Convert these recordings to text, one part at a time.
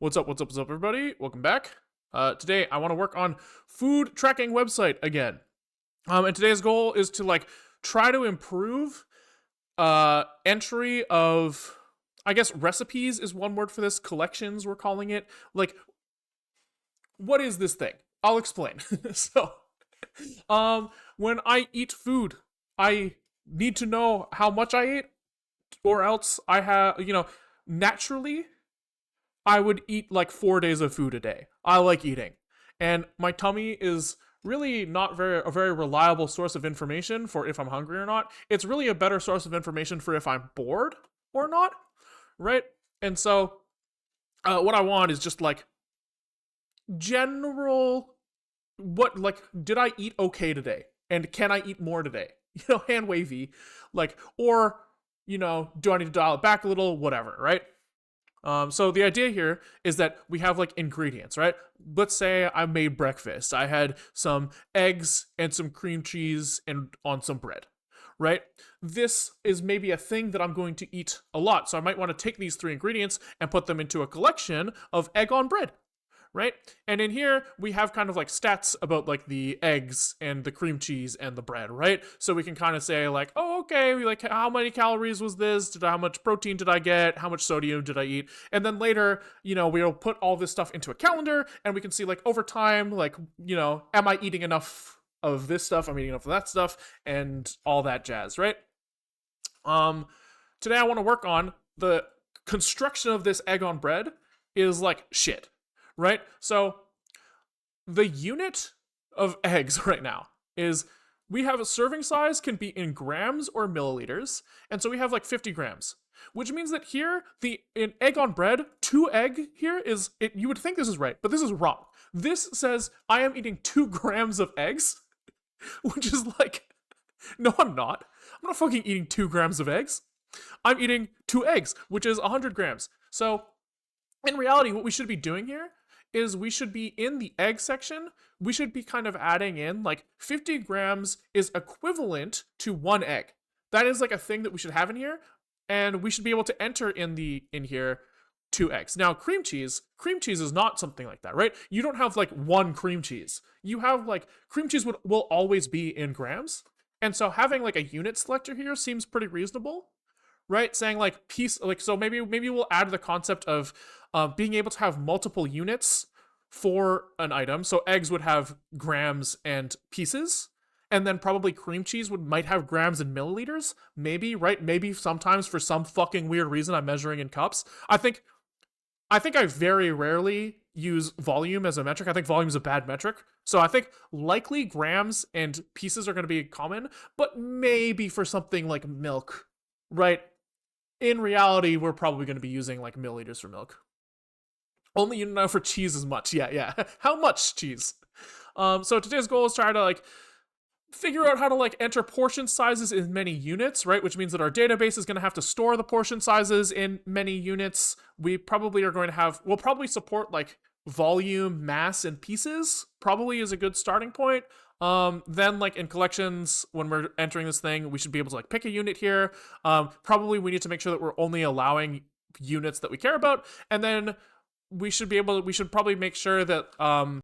What's up, everybody? Welcome back. Today, I want to work on food tracking website again. And today's goal is to try to improve entry of, I guess, recipes is one word for this. Collections, we're calling it. What is this thing? I'll explain. When I eat food, I need to know how much I ate, or else I have, naturally I would eat 4 days of food a day. I like eating. And my tummy is really not a very reliable source of information for if I'm hungry or not. It's really a better source of information for if I'm bored or not, right? And so what I want is just general, did I eat okay today? And can I eat more today? Hand wavy. Or, do I need to dial it back a little? Whatever, right? So the idea here is that we have ingredients, right? Let's say I made breakfast. I had some eggs and some cream cheese and on some bread, right? This is maybe a thing that I'm going to eat a lot. So I might want to take these three ingredients and put them into a collection of egg on bread, right? And in here, we have kind of stats about the eggs and the cream cheese and the bread, right? So we can kind of say oh, okay, how many calories was this? How much protein did I get? How much sodium did I eat? And then later, we'll put all this stuff into a calendar and we can see over time, am I eating enough of this stuff? I'm eating enough of that stuff and all that jazz, right? Today I want to work on the construction of this egg on bread is shit. Right? So the unit of eggs right now is we have a serving size can be in grams or milliliters. And so we have 50 grams, which means that here in egg on bread, 2 egg here is it. You would think this is right, but this is wrong. This says I am eating 2 grams of eggs, which is no, I'm not. I'm not fucking eating 2 grams of eggs. I'm eating 2 eggs, which is 100 grams. So in reality, what we should be doing here is we should be in the egg section, we should be kind of adding in 50 grams is equivalent to 1 egg. That is a thing that we should have in here, and we should be able to enter in here 2 eggs. Now, cream cheese is not something like that, right? You don't have 1 cream cheese. You have cream cheese will always be in grams. And so having a unit selector here seems pretty reasonable. Right, saying piece so maybe we'll add the concept of being able to have multiple units for an item. So eggs would have grams and pieces, and then probably cream cheese might have grams and milliliters. Maybe, right? Maybe sometimes for some fucking weird reason I'm measuring in cups. I think I very rarely use volume as a metric. I think volume is a bad metric. So I think likely grams and pieces are going to be common, but maybe for something like milk, right? In reality, we're probably going to be using milliliters for milk. Only you know for cheese is much. Yeah. How much cheese? So today's goal is try to figure out how to enter portion sizes in many units, right? Which means that our database is going to have to store the portion sizes in many units. We probably are going to we'll probably support volume, mass, and pieces. Probably is a good starting point. Then in collections, when we're entering this thing, we should be able to pick a unit here. Probably we need to make sure that we're only allowing units that we care about. And then we should probably make sure that,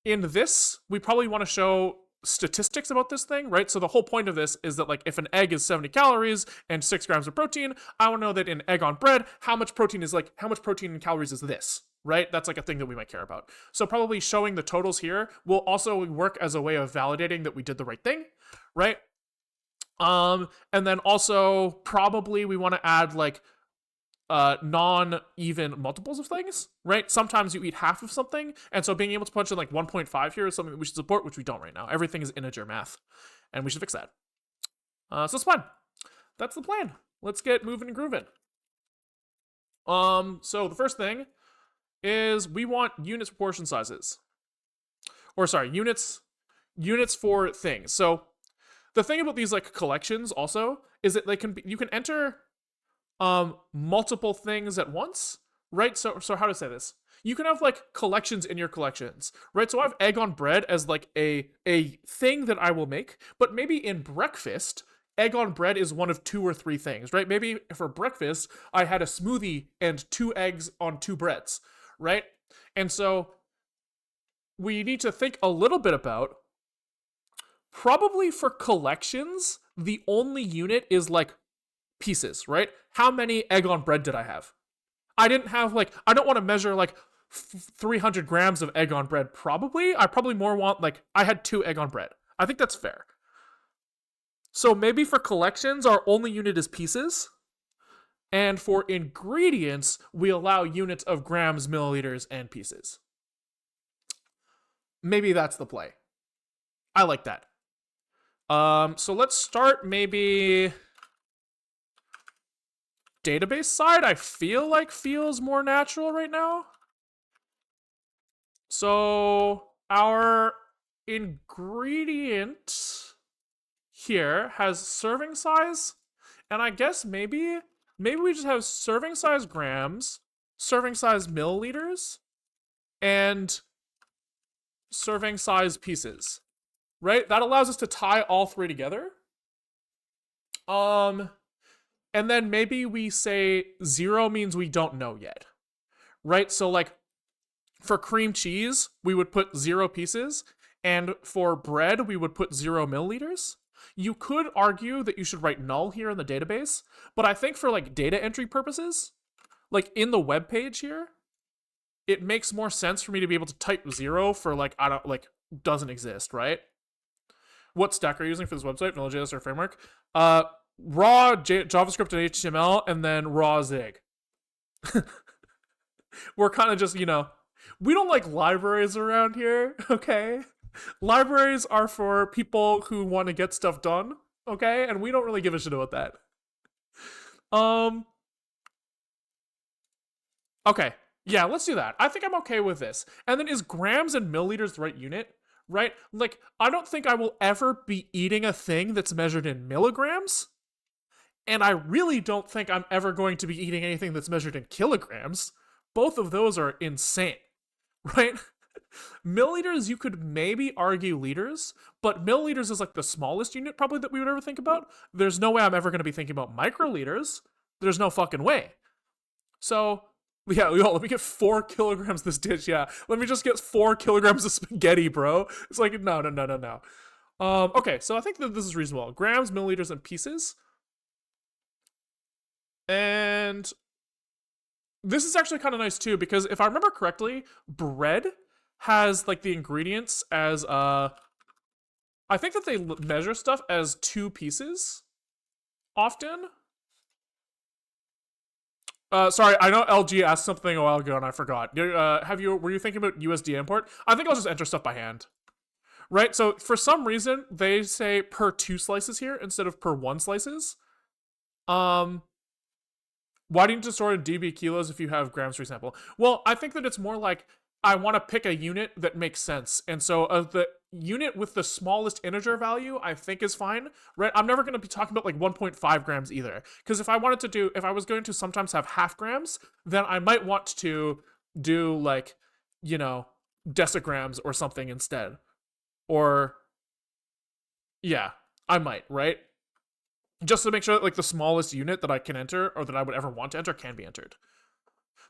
in this, we probably want to show statistics about this thing, right? So the whole point of this is that if an egg is 70 calories and 6 grams of protein, I want to know that in egg on bread, how much protein and calories is this? Right? That's a thing that we might care about. So probably showing the totals here will also work as a way of validating that we did the right thing, right? And then also probably we want to add non-even multiples of things, right? Sometimes you eat half of something, and so being able to punch in 1.5 here is something that we should support, which we don't right now. Everything is integer math, and we should fix that. So it's fine. That's the plan. Let's get moving and grooving. So the first thing is we want units for portion sizes. Or sorry, units for things. So the thing about these collections also is that you can enter multiple things at once, right? So how to say this? You can have collections in your collections, right? So I have egg on bread as a thing that I will make, but maybe in breakfast egg on bread is one of 2 or 3 things, right? Maybe for breakfast I had a smoothie and 2 eggs on 2 breads, right? And so we need to think a little bit about, probably for collections, the only unit is like pieces, right? How many egg on bread did I have? I didn't have like, I don't want to measure like 300 grams of egg on bread, probably. I probably more want like, I had 2 egg on bread. I think that's fair. So maybe for collections, our only unit is pieces. And for ingredients, we allow units of grams, milliliters, and pieces. Maybe that's the play. I like that. So let's start maybe database side. I feel like feels more natural right now. So our ingredient here has serving size, and I guess maybe we just have serving size grams, serving size milliliters, and serving size pieces. Right? That allows us to tie all 3 together. And then maybe we say 0 means we don't know yet. Right? So like for cream cheese, we would put 0 pieces, and for bread, we would put 0 milliliters. You could argue that you should write null here in the database, but I think for like data entry purposes, like in the web page here, it makes more sense for me to be able to type 0 for like, I don't, like, doesn't exist, right? What stack are you using for this website? Node.js or framework? Raw JavaScript and HTML, and then raw Zig. We're kind of just, we don't like libraries around here, okay? Libraries are for people who want to get stuff done, okay? And we don't really give a shit about that. Okay. Yeah, let's do that. I think I'm okay with this. And then is grams and milliliters the right unit? Right? Like, I don't think I will ever be eating a thing that's measured in milligrams. And I really don't think I'm ever going to be eating anything that's measured in kilograms. Both of those are insane, right? Milliliters, you could maybe argue liters, but milliliters is like the smallest unit probably that we would ever think about. There's no way I'm ever going to be thinking about microliters. There's no fucking way. So, yeah, let me get 4 kilograms this dish, yeah. Let me just get 4 kilograms of spaghetti, bro. It's like, no. Okay, so I think that this is reasonable. Grams, milliliters, and pieces. And this is actually kind of nice too, because if I remember correctly, bread has like the ingredients as I think that they measure stuff as 2 pieces often. Sorry, I know LG asked something a while ago and I forgot. Were you thinking about USD import? I think I'll just enter stuff by hand. Right? So for some reason they say per 2 slices here instead of per 1 slices. Why do you need to store in dB kilos if you have grams, for example? Well, I think that it's more like I want to pick a unit that makes sense. And so the unit with the smallest integer value, I think is fine, right? I'm never going to be talking about like 1.5 grams either. Because if I was going to sometimes have half grams, then I might want to do like, decigrams or something instead. Or, yeah, I might, right? Just to make sure that like the smallest unit that I can enter or that I would ever want to enter can be entered.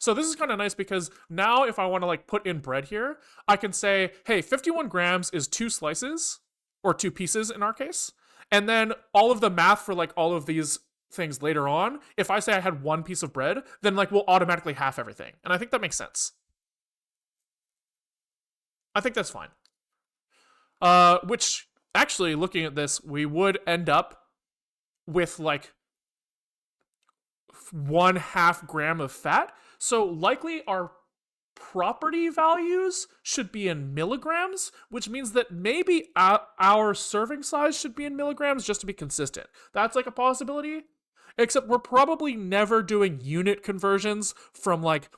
So this is kind of nice because now if I want to like put in bread here, I can say, hey, 51 grams is 2 slices, or 2 pieces in our case. And then all of the math for like all of these things later on, if I say I had 1 piece of bread, then like we'll automatically half everything. And I think that makes sense. I think that's fine. Which actually, looking at this, we would end up with like 1/2 gram of fat. So likely our property values should be in milligrams, which means that maybe our serving size should be in milligrams just to be consistent. That's like a possibility. Except we're probably never doing unit conversions from like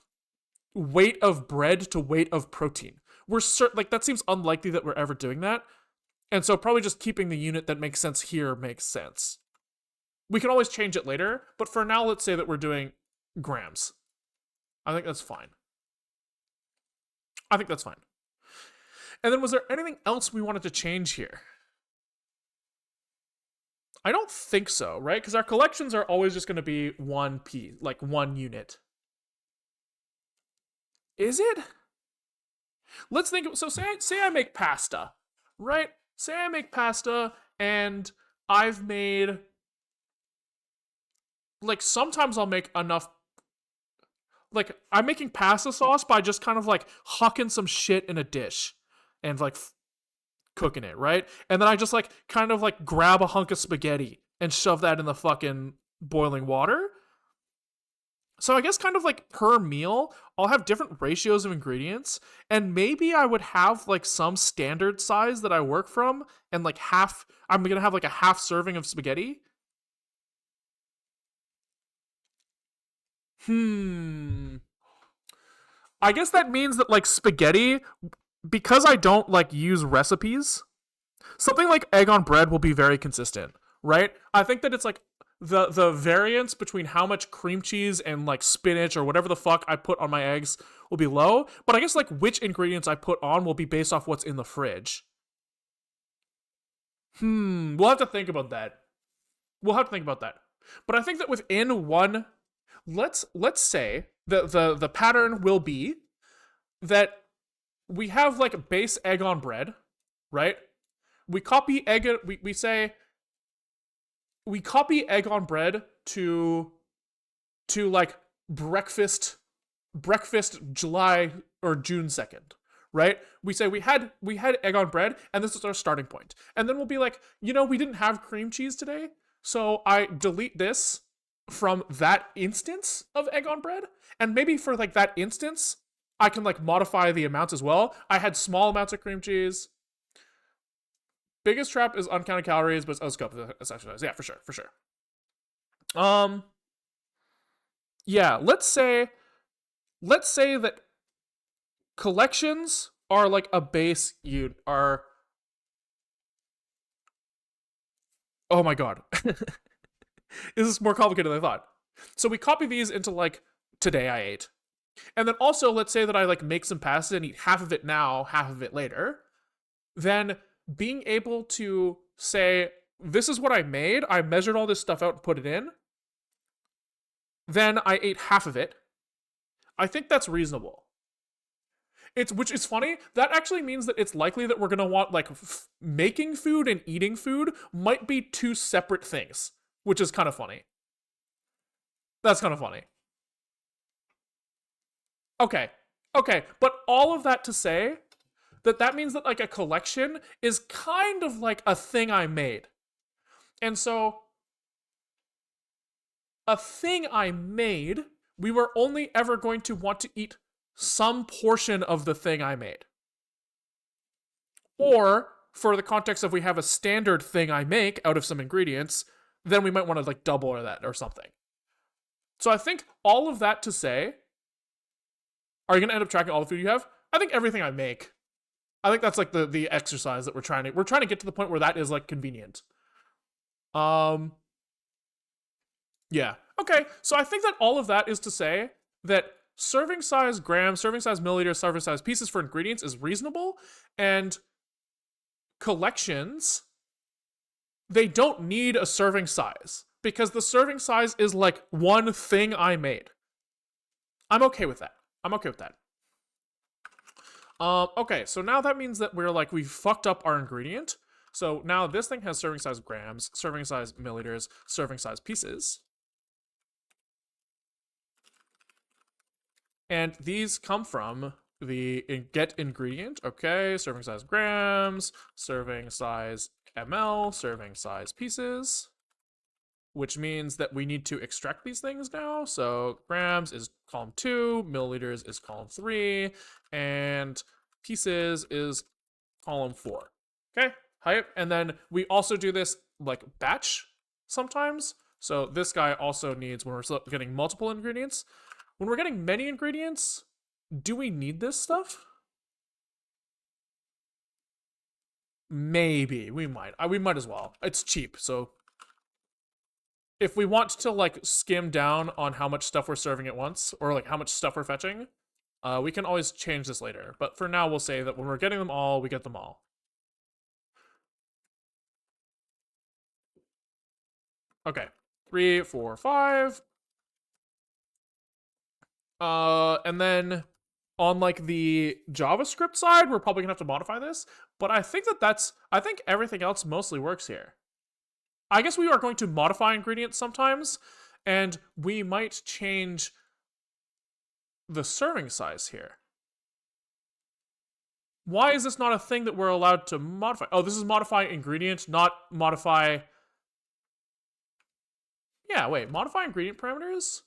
weight of bread to weight of protein. We're like that seems unlikely that we're ever doing that. And so probably just keeping the unit that makes sense here makes sense. We can always change it later, but for now, let's say that we're doing grams. I think that's fine. And then was there anything else we wanted to change here? I don't think so, right? Because our collections are always just going to be 1 piece, like 1 unit. Is it? Let's think. So say I make pasta, right? Say I make pasta and I've made like sometimes I'll make enough. Like I'm making pasta sauce by just kind of like hucking some shit in a dish and like cooking it, right? And then I just like kind of like grab a hunk of spaghetti and shove that in the fucking boiling water. So I guess kind of like per meal, I'll have different ratios of ingredients, and maybe I would have like some standard size that I work from, and like half. I'm gonna have like a half serving of spaghetti. Hmm. I guess that means that like spaghetti, because I don't like use recipes, something like egg on bread will be very consistent, right? I think that it's like the variance between how much cream cheese and like spinach or whatever the fuck I put on my eggs will be low, but I guess like which ingredients I put on will be based off what's in the fridge. We'll have to think about that. We'll have to think about that. But I think that within one, let's say that the pattern will be that we have like a base egg on bread, right? We copy egg. We say we copy egg on bread to like breakfast July or June 2nd, right? We say we had egg on bread and this is our starting point. And then we'll be like, we didn't have cream cheese today, so I delete this from that instance of egg on bread, and maybe for like that instance I can like modify the amounts as well. I had small amounts of cream cheese. Biggest trap is uncounted calories, but it's scope is exercise. Yeah, for sure, for sure. Um, yeah, let's say that collections are like a base you are. Oh my god. This is more complicated than I thought. So we copy these into like today I ate. And then also let's say that I like make some pasta and eat half of it now, half of it later. Then being able to say, this is what I made, I measured all this stuff out and put it in. Then I ate half of it. I think that's reasonable. It's which is funny. That actually means that it's likely that we're gonna want like making food and eating food might be two separate things, which is kind of funny. That's kind of funny. Okay, okay, but all of that to say that means that like a collection is kind of like a thing I made, and so a thing I made, we were only ever going to want to eat some portion of the thing I made. Or for the context of we have a standard thing I make out of some ingredients, then we might want to like double or that or something. So I think all of that to say, are you going to end up tracking all the food you have? I think everything I make. I think that's like the exercise that we're trying to get to the point where that is like convenient. Um yeah. Okay. So I think that all of that is to say that serving size grams, serving size milliliters, serving size pieces for ingredients is reasonable, and collections, they don't need a serving size because the serving size is like one thing I made. I'm okay with that. I'm okay with that. Okay, so now that means that we fucked up our ingredient. So now this thing has serving size grams, serving size milliliters, serving size pieces. And these come from the get ingredient. Okay, serving size grams, serving size ml, serving size pieces, which means that we need to extract these things now. So grams is column 2, milliliters is column 3, and pieces is column 4. Okay, hype. And then we also do this like batch sometimes. So this guy also needs, when we're getting multiple ingredients, when we're getting many ingredients, do we need this stuff? Maybe we might as well. It's cheap, so if we want to like skim down on how much stuff we're serving at once, or like how much stuff we're fetching, we can always change this later. But for now, we'll say that when we're getting them all, we get them all. Okay, 3, 4, 5. And then on like the JavaScript side, we're probably gonna have to modify this, but I think I think everything else mostly works here. I guess we are going to modify ingredients sometimes, and we might change the serving size here. Why is this not a thing that we're allowed to modify? Oh, this is modify ingredient, not modify. Yeah, wait, modify ingredient parameters?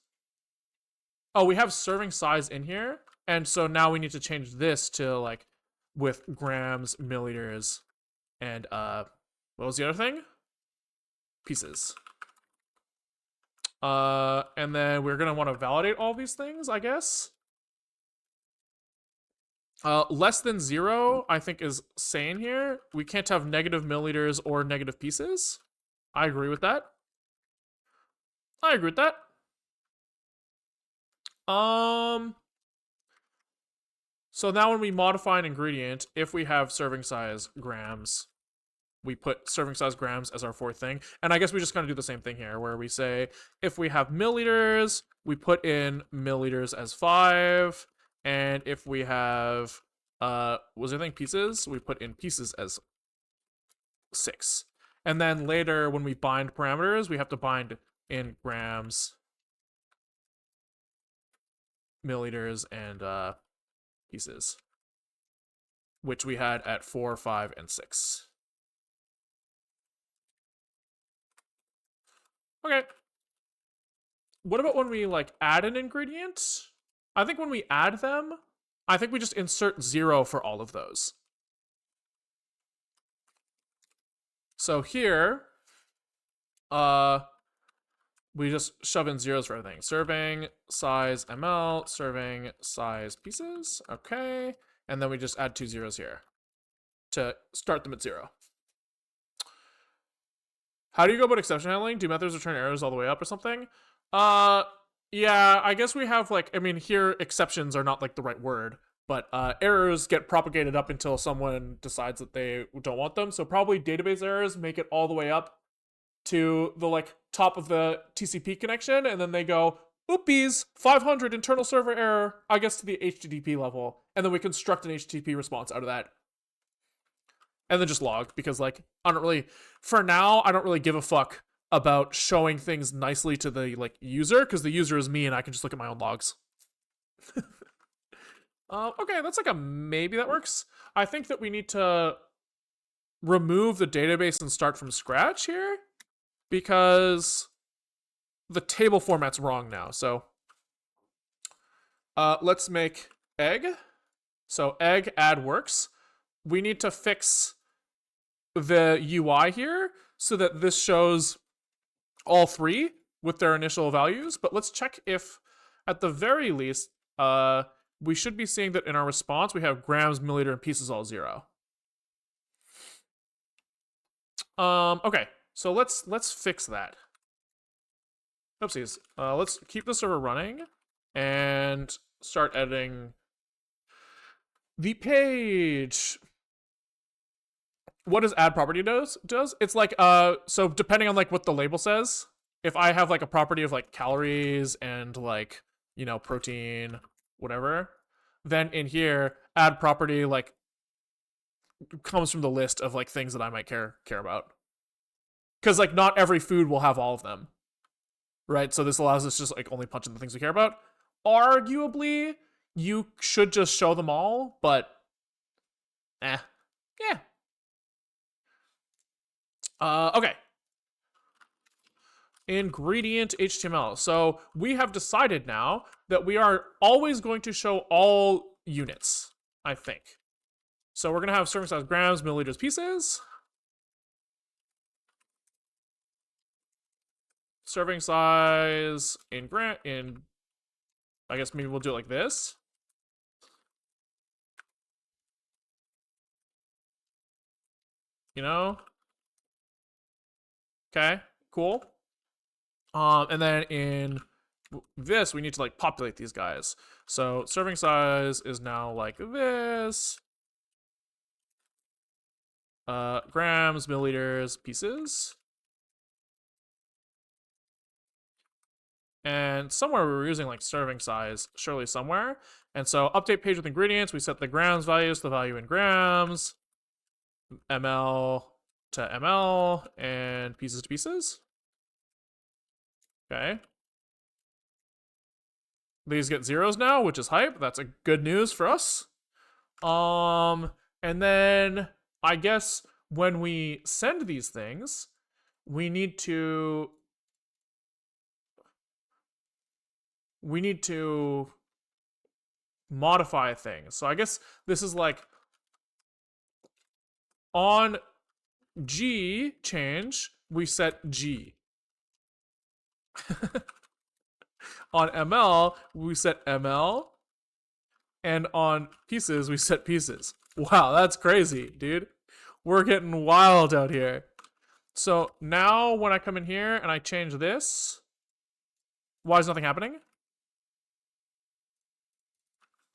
Oh, we have serving size in here, and so now we need to change this to like with grams, milliliters, and what was the other thing? Pieces. And then we're gonna want to validate all these things, I guess. Less than 0, I think, is sane here. We can't have negative milliliters or negative pieces. I agree with that. I agree with that. So now when we modify an ingredient, if we have serving size grams, we put serving size grams as our fourth thing. And I guess we just kind of do the same thing here, where we say if we have milliliters, we put in milliliters as 5. And if we have, was there anything pieces? We put in pieces as 6. And then later, when we bind parameters, we have to bind in grams, milliliters, and pieces, which we had at 4, 5, and 6. Okay. What about when we like add an ingredient? I think when we add them, I think we just insert 0 for all of those. So here, we just shove in zeros for everything. Serving size ml, serving size pieces. Okay. And then we just add 2 zeros here to start them at 0. How do you go about exception handling? Do methods return errors all the way up or something? Yeah, I guess we have like, I mean, here exceptions are not like the right word, but errors get propagated up until someone decides that they don't want them. So probably database errors make it all the way up to the like top of the TCP connection, and then they go, oopies, 500 internal server error, I guess to the HTTP level, and then we construct an HTTP response out of that. And then just log, because like, I don't really, for now, I don't really give a fuck about showing things nicely to the like user, because the user is me and I can just look at my own logs. Okay, that's like a maybe that works. I think that we need to remove the database and start from scratch here, because the table format's wrong now. So let's make egg. So egg add works. We need to fix the UI here so that this shows all 3 with their initial values. But let's check if, at the very least, we should be seeing that in our response we have grams, milliliter, and pieces all 0. Okay, so let's fix that. Oopsies. Let's keep the server running and start editing the page. What does add property does? It's like so depending on like what the label says, if I have like a property of like calories and like, you know, protein, whatever, then in here add property like comes from the list of like things that I might care about. Cuz like not every food will have all of them. Right? So this allows us just like only punch in the things we care about. Arguably, you should just show them all, but yeah. Okay. Ingredient HTML. So we have decided now that we are always going to show all units, I think. So we're going to have serving size grams, milliliters, pieces. Serving size in I guess maybe we'll do it like this. You know? Okay, cool. And then in this, we need to like populate these guys. So serving size is now like this. Grams, milliliters, pieces. And somewhere we were using like serving size, surely somewhere. And so update page with ingredients, we set the grams values to the value in grams, ml to ml, and pieces to pieces. Okay. These get zeros now, which is hype. That's a good news for us. And then I guess when we send these things, we need to modify things. So I guess this is like on G change, we set G. On ML, we set ML. And on pieces, we set pieces. Wow, that's crazy, dude. We're getting wild out here. So now when I come in here and I change this, why is nothing happening?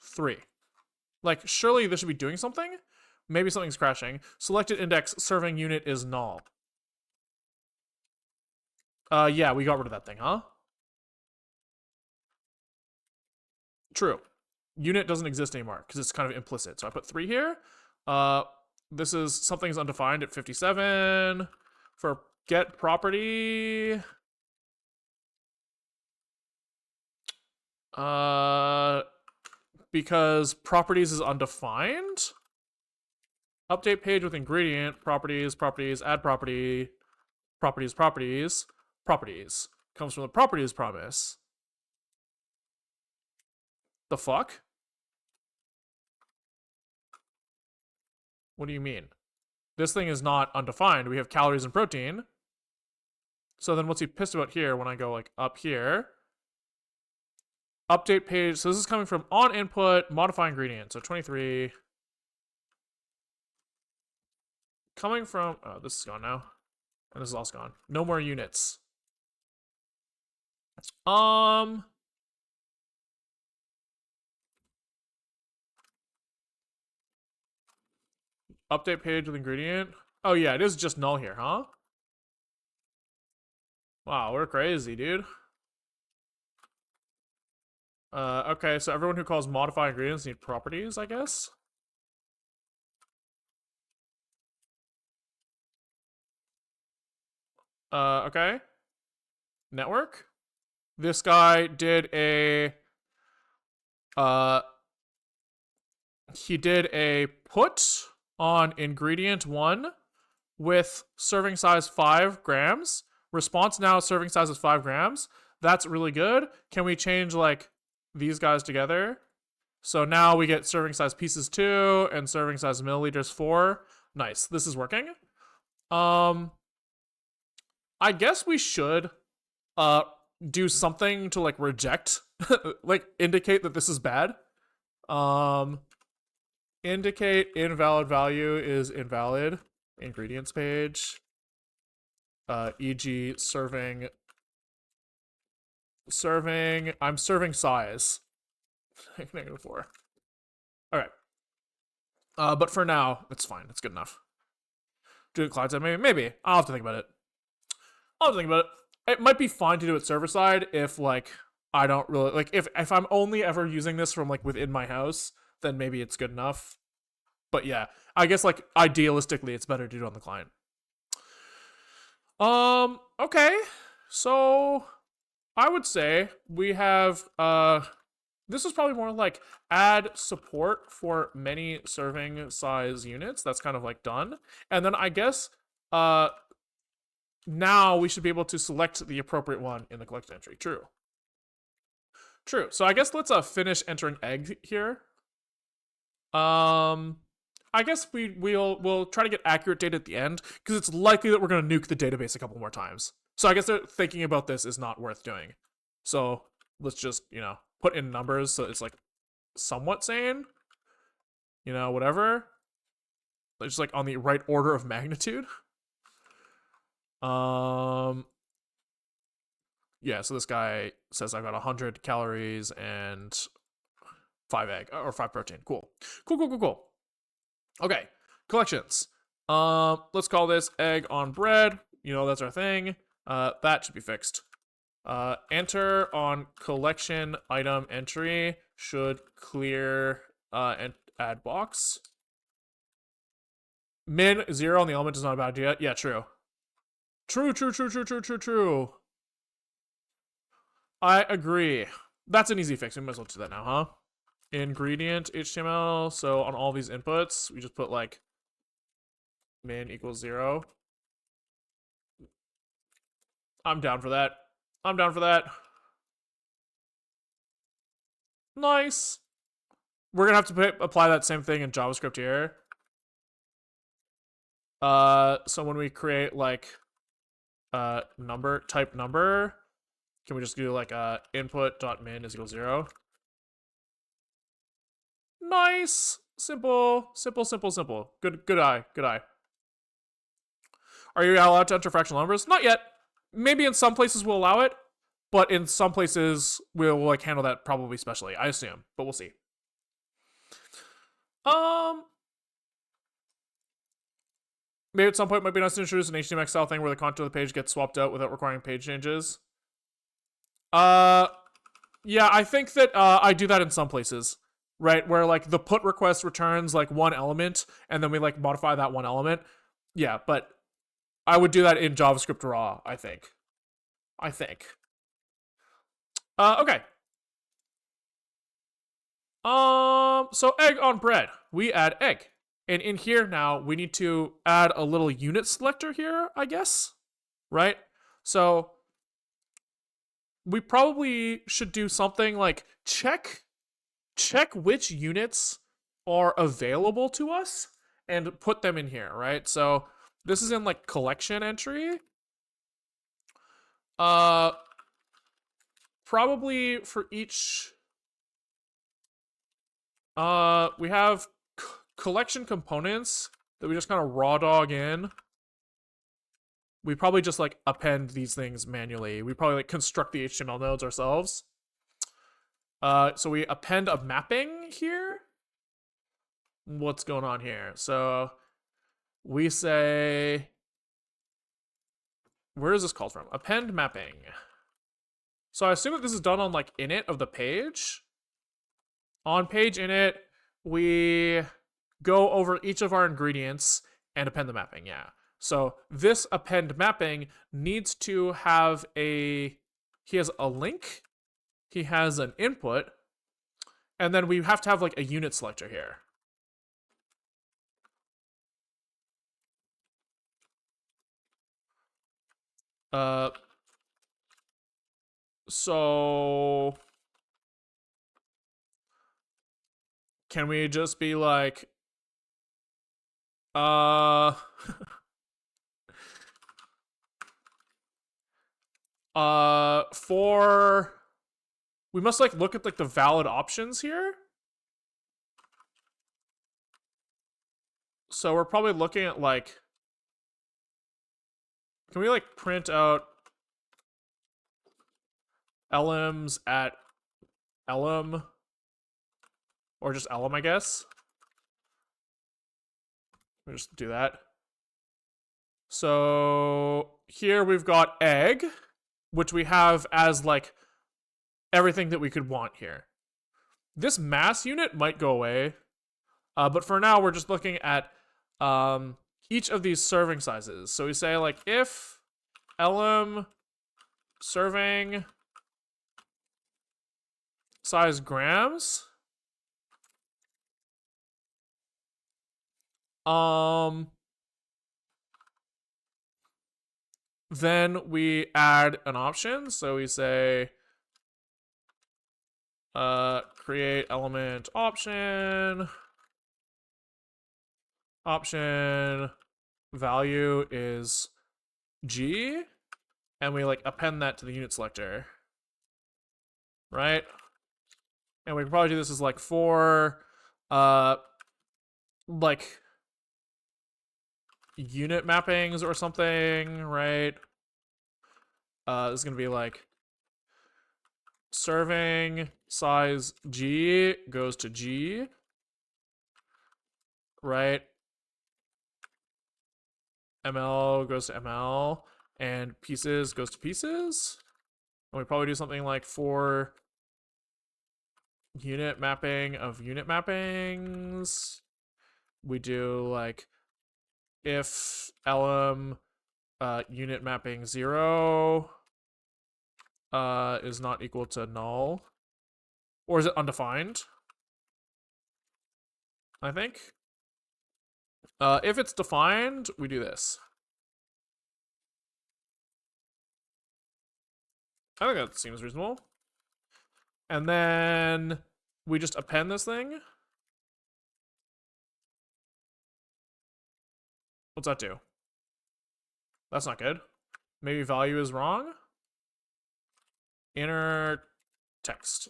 3. Like, surely this should be doing something? Maybe something's crashing. Selected index serving unit is null. Yeah, we got rid of that thing, huh? True. Unit doesn't exist anymore because it's kind of implicit. So I put 3 here. This is something's undefined at 57. For get property. Because properties is undefined. Update page with ingredient, properties, add property, properties. Comes from the properties promise. The fuck? What do you mean? This thing is not undefined. We have calories and protein. So then what's he pissed about here when I go like up here? Update page. So this is coming from on input, modify ingredient. So 23. Coming from, oh, this is gone now. And this is also gone. No more units. Update page with ingredient. Oh yeah, it is just null here, huh? Wow, we're crazy, dude. Okay, so everyone who calls modify ingredients need properties, I guess. Okay. Network. This guy did a he did a put on ingredient 1 with serving size 5 grams. Response now serving size is 5 grams. That's really good. Can we change like these guys together? So now we get serving size pieces 2 and serving size milliliters 4. Nice. This is working. I guess we should do something to like reject like indicate that this is bad. Indicate invalid value is invalid. Ingredients page. E.g. serving. I'm serving size. -4. Alright. But for now, it's fine. It's good enough. Do it client side, maybe. I'll have to think about it. It might be fine to do it server side if like I don't really like if I'm only ever using this from like within my house, then maybe it's good enough. But yeah, I guess like idealistically it's better to do it on the client. Okay. So I would say we have this is probably more like add support for many serving size units. That's kind of like done. And then I guess now we should be able to select the appropriate one in the collect entry. True. So I guess let's finish entering egg here. I guess we'll try to get accurate data at the end because it's likely that we're going to nuke the database a couple more times. So I guess thinking about this is not worth doing. So let's just, put in numbers so it's like somewhat sane. Whatever. Just like on the right order of magnitude. Yeah, so this guy says I've got 100 calories and 5 egg or 5 protein. Cool. Okay, collections. Let's call this egg on bread. That's our thing. That should be fixed. Enter on collection item entry should clear and add box. Min 0 on the element is not a bad idea. Yeah, true. True. I agree. That's an easy fix. We might as well do that now, huh? Ingredient HTML. So on all these inputs, we just put like min equals 0. I'm down for that. Nice. We're gonna have to apply that same thing in JavaScript here. So when we create like type number, can we just do like input.min is equal 0? Nice. Simple. Good eye. Are you allowed to enter fractional numbers? Not yet. Maybe in some places we'll allow it, but in some places we'll like handle that probably specially, I assume, but we'll see. Maybe at some point it might be nice to introduce an HTML style thing where the content of the page gets swapped out without requiring page changes. Yeah, I think that I do that in some places, right? Where like the put request returns like one element and then we like modify that one element. Yeah, but I would do that in JavaScript raw, I think. Okay. So egg on bread. We add egg. And in here now, we need to add a little unit selector here, I guess. Right? So we probably should do something like check which units are available to us and put them in here, right? So this is in like collection entry. Probably for each we have collection components that we just kind of raw dog in. We probably just like append these things manually. We probably like construct the HTML nodes ourselves. So we append a mapping here. What's going on here? So we say, where is this called from? Append mapping. So I assume that this is done on like init of the page. On page init, we go over each of our ingredients and append the mapping, yeah. So this append mapping needs to have he has a link, he has an input, and then we have to have like a unit selector here. So can we just be like, we must like look at like the valid options here. So we're probably looking at like, can we like print out elms at elm, or just elm, I guess. We'll just do that. So here we've got egg, which we have as like everything that we could want here. This mass unit might go away, but for now we're just looking at each of these serving sizes. So we say like if elm serving size grams, then we add an option. So we say create element option value is G, and we like append that to the unit selector, right? And we can probably do this as like for like unit mappings or something, right? This is gonna be like serving size G goes to G, right? ML goes to ML, and pieces goes to pieces, And we probably do something like for unit mapping of unit mappings. We do like if elem unit mapping 0 is not equal to null. Or is it undefined? I think. If it's defined, we do this. I think that seems reasonable. And then we just append this thing. What's that do? That's not good. Maybe value is wrong. Inner text.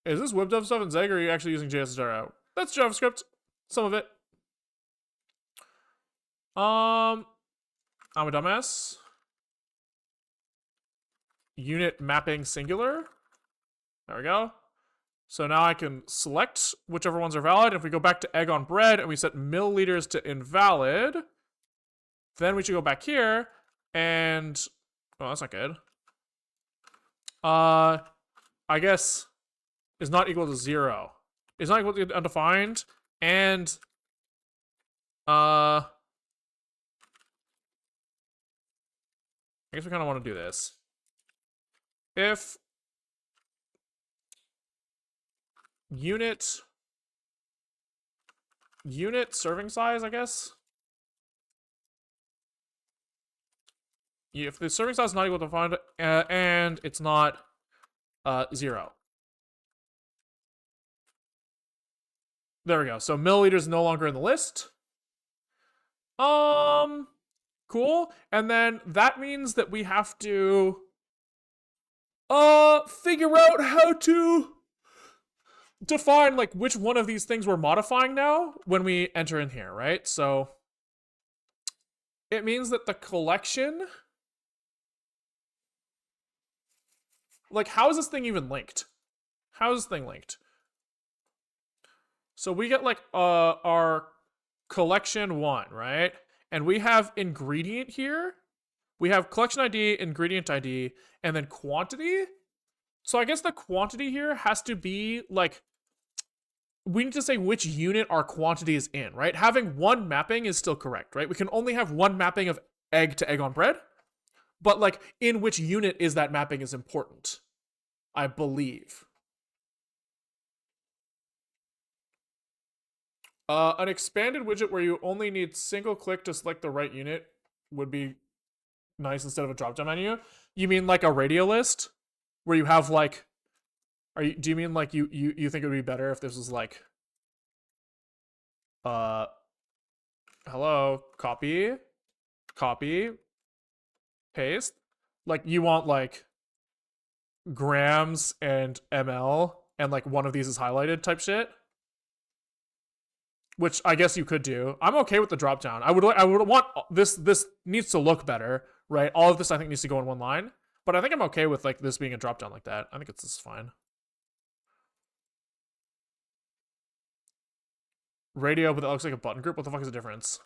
Is this WebDev stuff in Zeg, or are you actually using JSDR? That's JavaScript. Some of it. I'm a dumbass. Unit mapping singular. There we go. So now I can select whichever ones are valid. If we go back to egg on bread and we set milliliters to invalid, then we should go back here and... Oh, that's not good. I guess is not equal to 0. Is not equal to undefined, and I guess we kind of want to do this. If unit serving size, I guess. If the serving size is not equal to defined and it's not 0. There we go. So milliliters is no longer in the list. Cool. And then that means that we have to figure out how to define like which one of these things we're modifying now when we enter in here, right? So it means that the collection, like, how is this thing even linked? How is this thing linked? So we get like our collection 1, right? And we have ingredient here. We have collection ID, ingredient ID, and then quantity. So I guess the quantity here has to be like, we need to say which unit our quantity is in, right? Having one mapping is still correct, right? We can only have one mapping of egg to egg on bread, but like in which unit is that mapping is important, I believe. An expanded widget where you only need single click to select the right unit would be nice instead of a drop down menu. You mean like a radio list where you have like, do you mean like you think it would be better if this was like hello, copy, paste? Like you want like grams and ml and like one of these is highlighted type shit? Which I guess you could do. I'm okay with the drop down. I would want this needs to look better, right? All of this I think needs to go in one line. But I think I'm okay with like this being a drop down like that. I think this is fine. Radio, but that looks like a button group. What the fuck is the difference?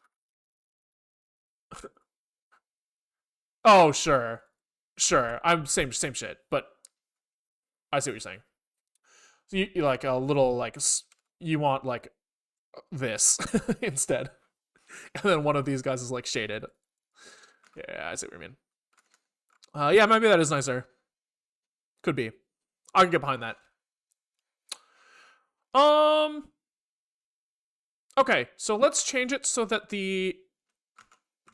Oh, sure. Sure. I'm same shit, but I see what you're saying. So you like a little like you want like this instead. And then one of these guys is like shaded. Yeah, I see what you mean. Yeah, maybe that is nicer. Could be. I can get behind that. Okay, so let's change it so that the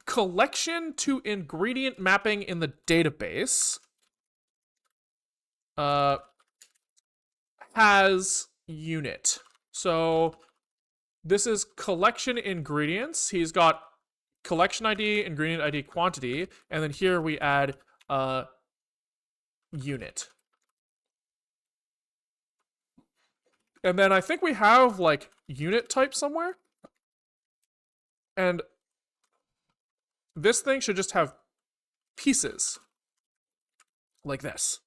collection to ingredient mapping in the database has unit. So this is collection ingredients. He's got collection ID, ingredient ID, quantity, and then here we add unit. And then I think we have like unit type somewhere. And this thing should just have pieces like this.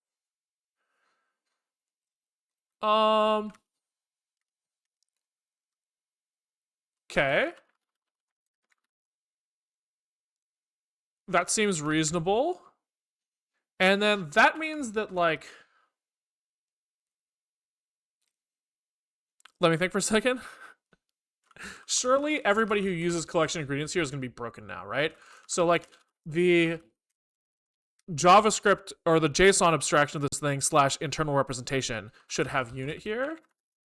Okay. That seems reasonable. And then that means that, like, let me think for a second. Surely everybody who uses collection ingredients here is going to be broken now, right? So, like, the JavaScript or the JSON abstraction of this thing slash internal representation should have unit here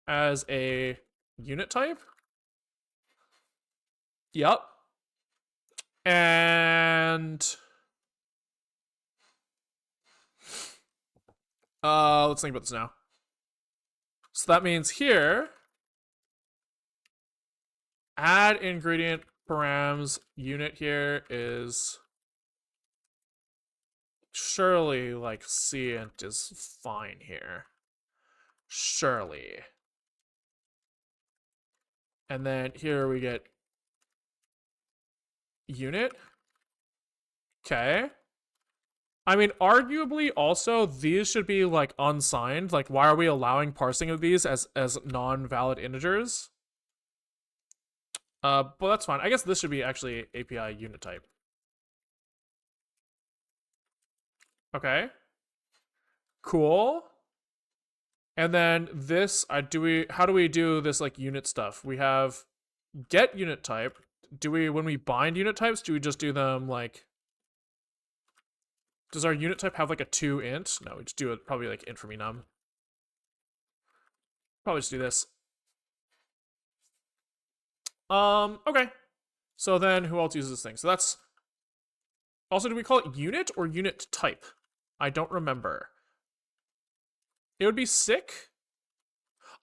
as a unit type. Yep. And let's think about this now. So that means here, add ingredient params unit here is surely like cint is fine here. Surely. And then here we get unit. Okay. I mean, arguably also these should be like unsigned. Like, why are we allowing parsing of these as non-valid integers? But that's fine. I guess this should be actually API unit type. Okay. Cool. And then this, how do we do this like unit stuff? We have get unit type. When we bind unit types, do we just do them like, does our unit type have like a 2 int? No, we just do it probably like int for me num. Probably just do this. Okay. So then who else uses this thing? So that's, also, do we call it unit or unit type? I don't remember. It would be sick.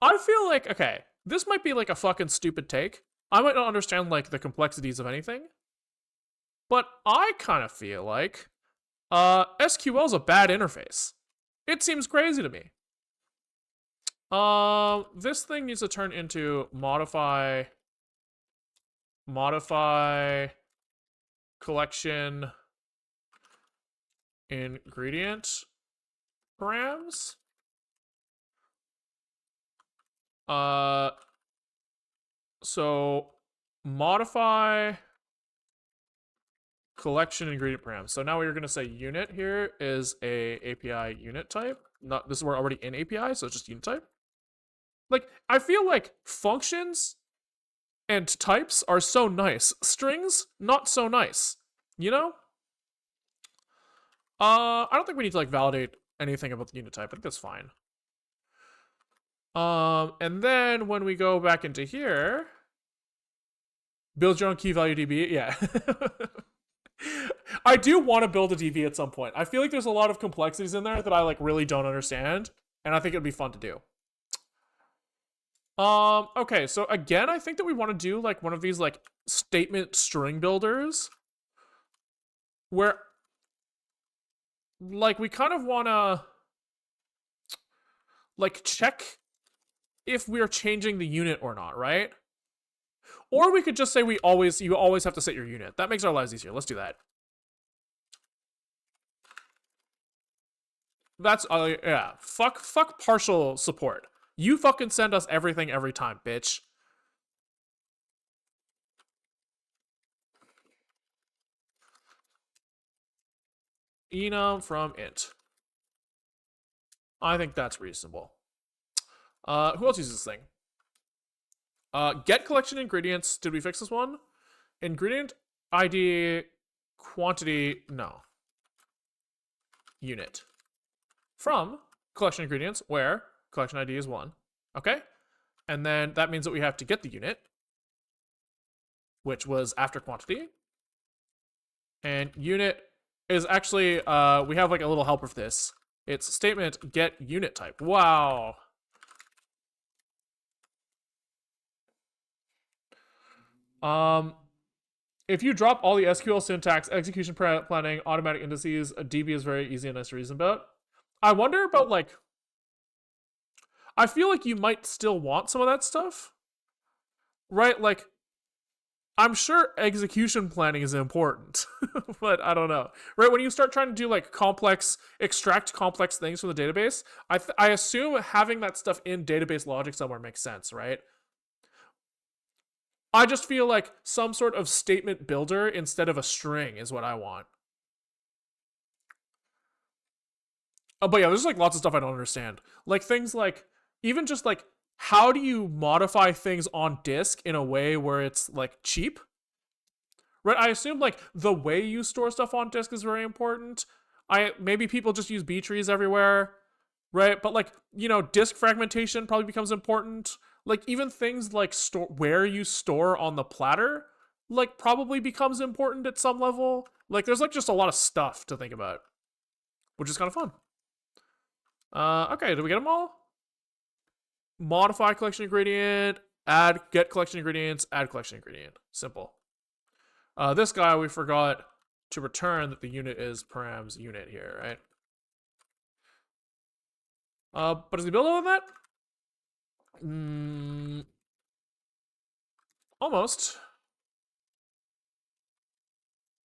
I feel like, okay, this might be like a fucking stupid take. I might not understand like the complexities of anything. But I kind of feel like SQL is a bad interface. It seems crazy to me. This thing needs to turn into modify collection ingredient params. So modify collection ingredient params. So now we're going to say unit here is a API unit type. Not this is we're already in API, so it's just unit type. Like, I feel like functions and types are so nice. Strings, not so nice. You know? I don't think we need to like validate anything about the unit type. I think that's fine. And then when we go back into here, build your own key value DB. Yeah. I do want to build a DB at some point. I feel like there's a lot of complexities in there that I like really don't understand, and I think it'd be fun to do. Okay, so again, I think that we want to do like one of these like statement string builders where like we kind of want to like check if we're changing the unit or not, right? Or we could just say you always have to set your unit. That makes our lives easier. Let's do that. That's yeah. Fuck partial support. You fucking send us everything every time, bitch. Enum from int. I think that's reasonable. Who else uses this thing? Get collection ingredients. Did we fix this one? Ingredient ID quantity. No. Unit. From collection ingredients where collection ID is 1. Okay? And then that means that we have to get the unit, which was after quantity. And unit is actually, we have like a little helper for this. It's statement get unit type. Wow. If you drop all the SQL syntax, execution planning, automatic indices, a DB is very easy and nice to reason about. I wonder about like, I feel like you might still want some of that stuff, right? Like, I'm sure execution planning is important, but I don't know. Right, when you start trying to do like extract complex things from the database, I assume having that stuff in database logic somewhere makes sense, right? I just feel like some sort of statement builder instead of a string is what I want. But yeah, there's like lots of stuff I don't understand. Like things like even just like how do you modify things on disk in a way where it's like cheap? Right? I assume like the way you store stuff on disk is very important. I maybe people just use B trees everywhere, right? But like, disk fragmentation probably becomes important. Like even things like store where you store on the platter like probably becomes important at some level. Like there's like just a lot of stuff to think about, which is kind of fun. Okay, did we get them all? Modify collection ingredient, get collection ingredients, add collection ingredient. Simple. This guy, we forgot to return that the unit is params unit here, right? But does he build on that? Almost.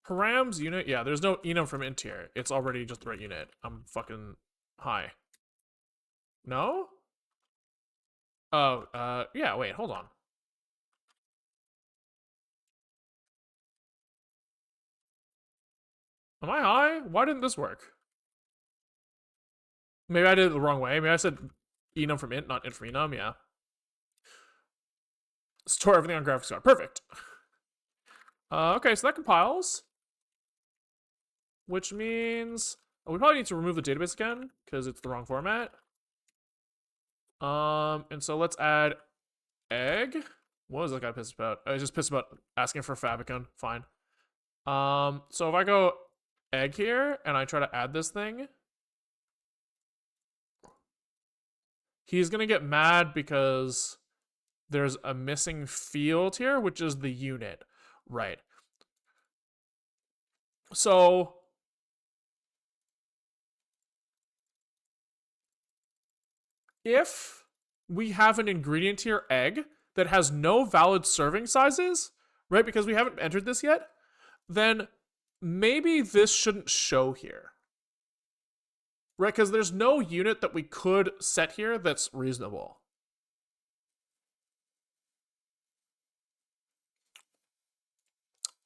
Params unit? Yeah, there's no enum from int here. It's already just the right unit. I'm fucking high. No? Oh, yeah, wait, hold on. Am I high? Why didn't this work? Maybe I did it the wrong way. Maybe I said enum from int, not int from enum, yeah. Store everything on graphics card. Perfect. Okay, so that compiles. Which means we probably need to remove the database again because it's the wrong format. And so let's add egg. What was that guy pissed about? I was just pissed about asking for favicon. Fine. So if I go egg here and I try to add this thing, he's gonna get mad because there's a missing field here, which is the unit. Right. So if we have an ingredient here, egg, that has no valid serving sizes, right, because we haven't entered this yet, then maybe this shouldn't show here. Right, because there's no unit that we could set here that's reasonable.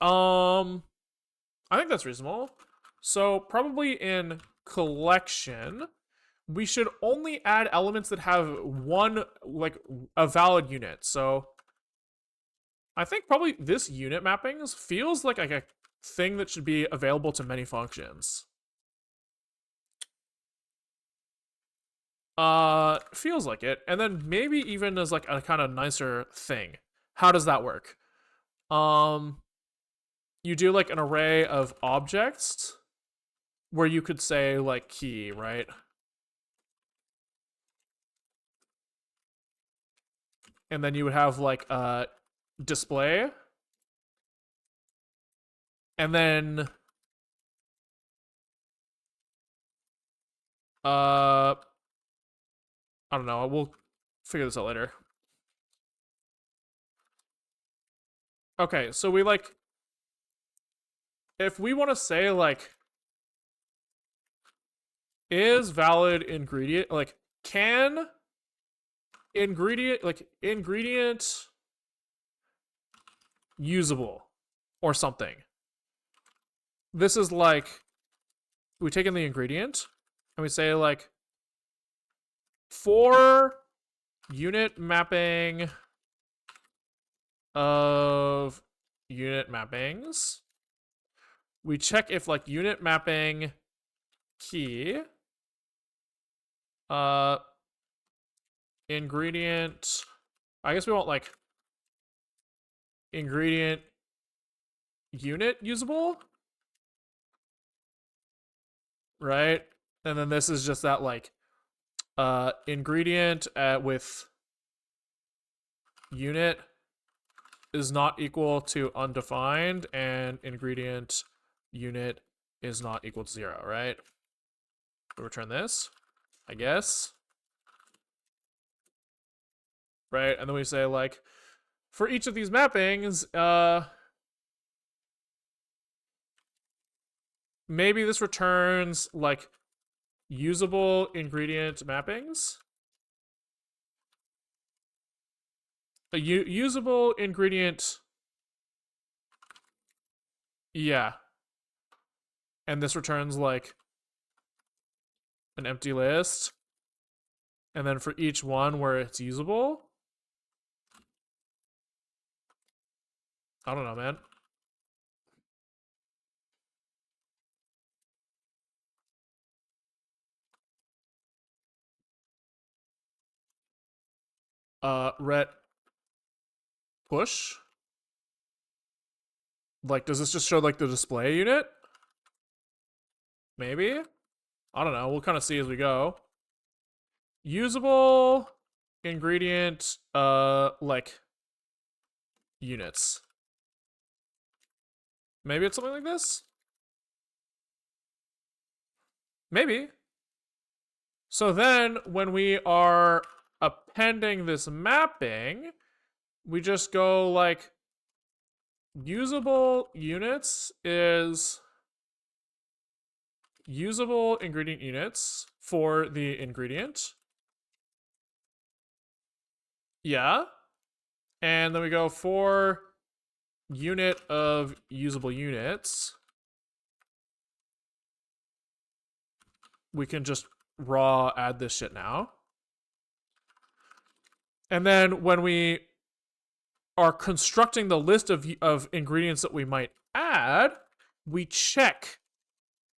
I think that's reasonable. So probably in collection, we should only add elements that have one, like, a valid unit. So I think probably this unit mappings feels like a thing that should be available to many functions. Feels like it. And then maybe even as like a kind of nicer thing. How does that work? You do like an array of objects where you could say like key, right? And then you would have like a display. And then I don't know, we'll figure this out later. Okay, so we like if we want to say like is valid ingredient, like can ingredient, like ingredient usable or something. This is like we take in the ingredient and we say like for unit mapping of unit mappings, we check if like unit mapping key ingredient, I guess we want like ingredient unit usable, right? And then this is just that like ingredient with unit is not equal to undefined and ingredient unit is not equal to 0, right? We'll return this, I guess. Right, and then we say like, for each of these mappings, maybe this returns like usable ingredient mappings. A usable ingredient. Yeah. And this returns like an empty list. And then for each one where it's usable. I don't know, man. Ret push. Like, does this just show like the display unit? Maybe? I don't know. We'll kind of see as we go. Usable ingredient, like units. Maybe it's something like this? Maybe. So then when we are appending this mapping, we just go like usable units is usable ingredient units for the ingredient. Yeah. And then we go for unit of usable units. We can just raw add this shit now. And then when we are constructing the list of ingredients that we might add, we check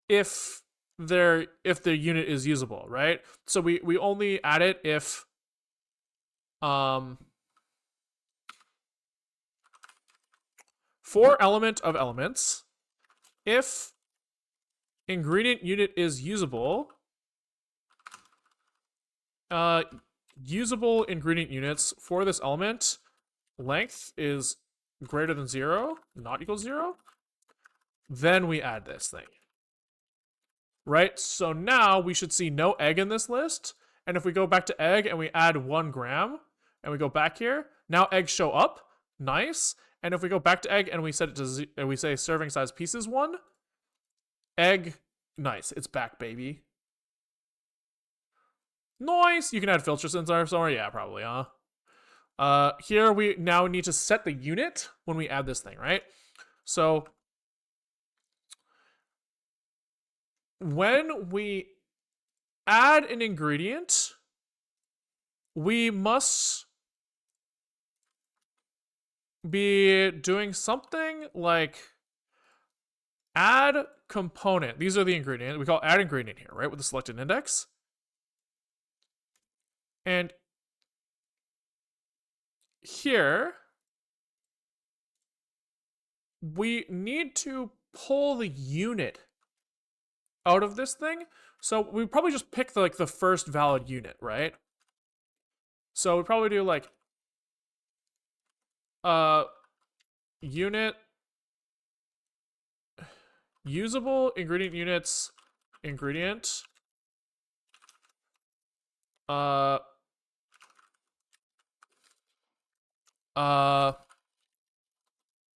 if the unit is usable, right? So we only add it if for element of elements, if ingredient unit is usable, usable ingredient units for this element length is greater than 0, not equal 0, then we add this thing. Right? So now we should see no egg in this list. And if we go back to egg and we add 1 gram and we go back here, now eggs show up. Nice. And if we go back to egg and we set it to and we say serving size pieces 1, egg, nice. It's back, baby. Nice. You can add filters in there somewhere. Yeah, probably, huh? Here we now need to set the unit when we add this thing, right? So when we add an ingredient, we must be doing something like add component. These are the ingredients. We call add ingredient here, right? With the selected index. And here, we need to pull the unit out of this thing. So we probably just pick the first valid unit, right? So we probably do like unit usable ingredient units ingredient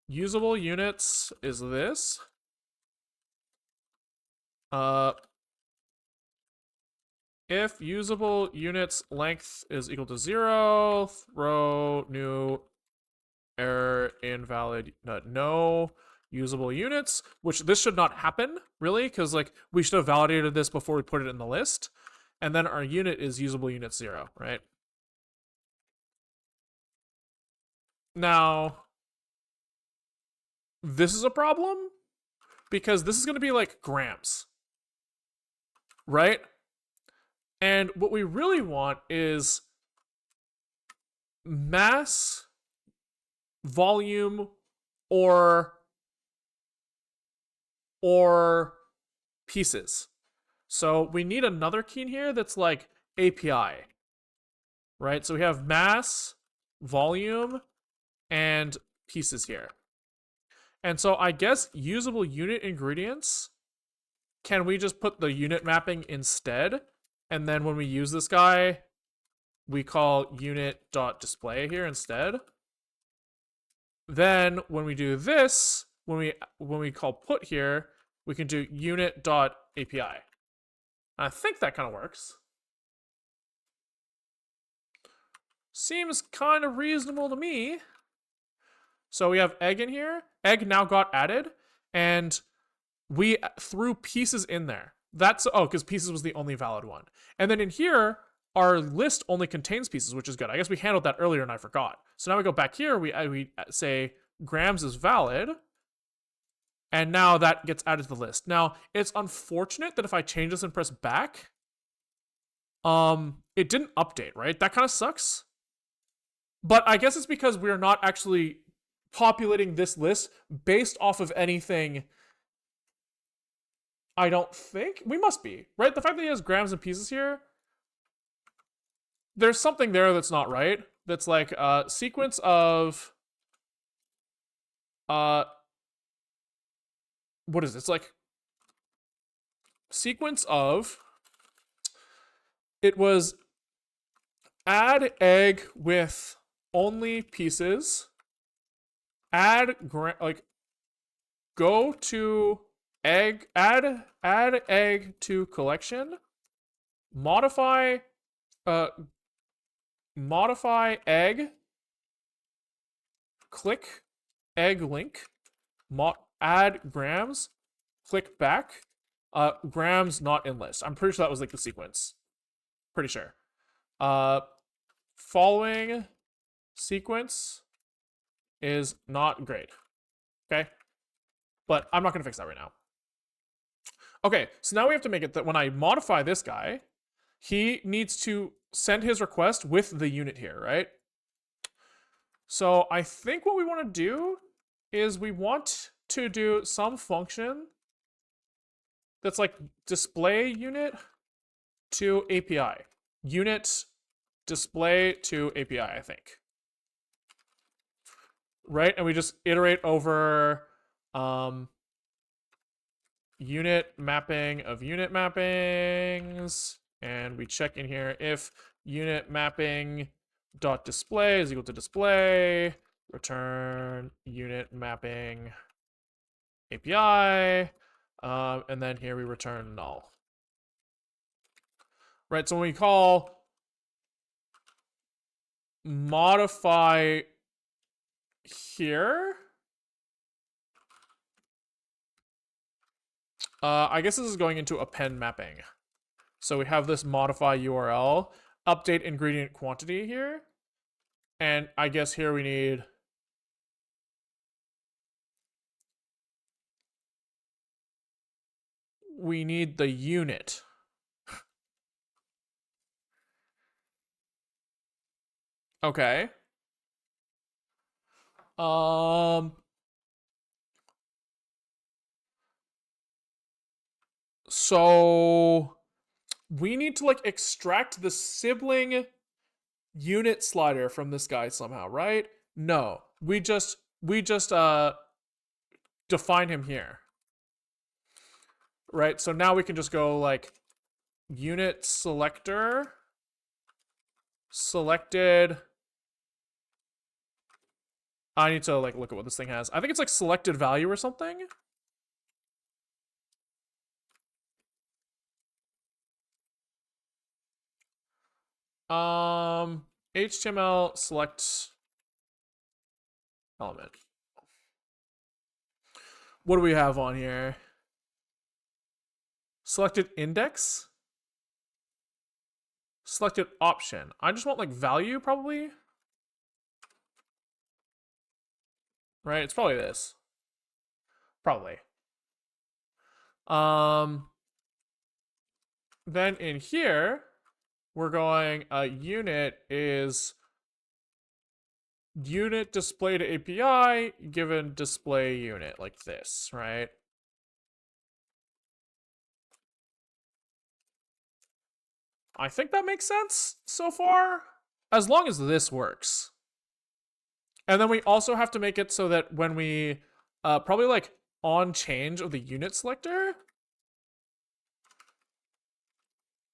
usable units is this. If usable units length is equal to 0, throw new error invalid no usable units, which this should not happen really, because like we should have validated this before we put it in the list. And then our unit is usable unit 0, right? Now, this is a problem because this is going to be like grams, right? And what we really want is mass, volume, or pieces. So we need another key in here that's like API, right? So we have mass, volume, and pieces here. And so I guess usable unit ingredients, can we just put the unit mapping instead? And then when we use this guy, we call unit.display here instead. Then when we do this, when we call put here, we can do unit.api. I think that kind of works. Seems kind of reasonable to me. So we have egg in here. Egg now got added, and we threw pieces in there. That's, oh, because pieces was the only valid one. And then in here, our list only contains pieces, which is good. I guess we handled that earlier and I forgot. So now we go back here, we say grams is valid, and now that gets added to the list. Now, it's unfortunate that if I change this and press back, it didn't update, right? That kind of sucks. But I guess it's because we're not actually populating this list based off of anything. I don't think. We must be, right? The fact that he has grams and pieces here, there's something there that's not right. That's like a sequence of what is it? It's like sequence of, it was add egg with only pieces, add like go to egg, add egg to collection, modify modify egg, click egg link, add grams, click back, grams not in list. I'm pretty sure that was like the sequence. Pretty sure. Following sequence is not great. Okay? But I'm not going to fix that right now. Okay, so now we have to make it that when I modify this guy, he needs to send his request with the unit here, right? So I think what we want to do is we want to do some function that's like display unit to API. Unit display to API, I think. Right? And we just iterate over unit mapping of unit mappings. And we check in here if unit mapping dot display is equal to display, return unit mapping API, and then here we return null. Right, so when we call modify here, I guess this is going into append mapping. So we have this modify URL, update ingredient quantity here, and I guess here we need the unit. Okay. So we need to like extract the sibling unit slider from this guy somehow, right? No, we just define him here. Right? So now we can just go like unit selector selected. I need to like look at what this thing has. I think it's like selected value or something. HTML select element. What do we have on here? Selected index? Selected option. I just want like value probably. Right? It's probably this. Probably. Then in here, we're going unit is unit display to API given display unit like this, right? I think that makes sense so far, as long as this works. And then we also have to make it so that when we probably like on change of the unit selector,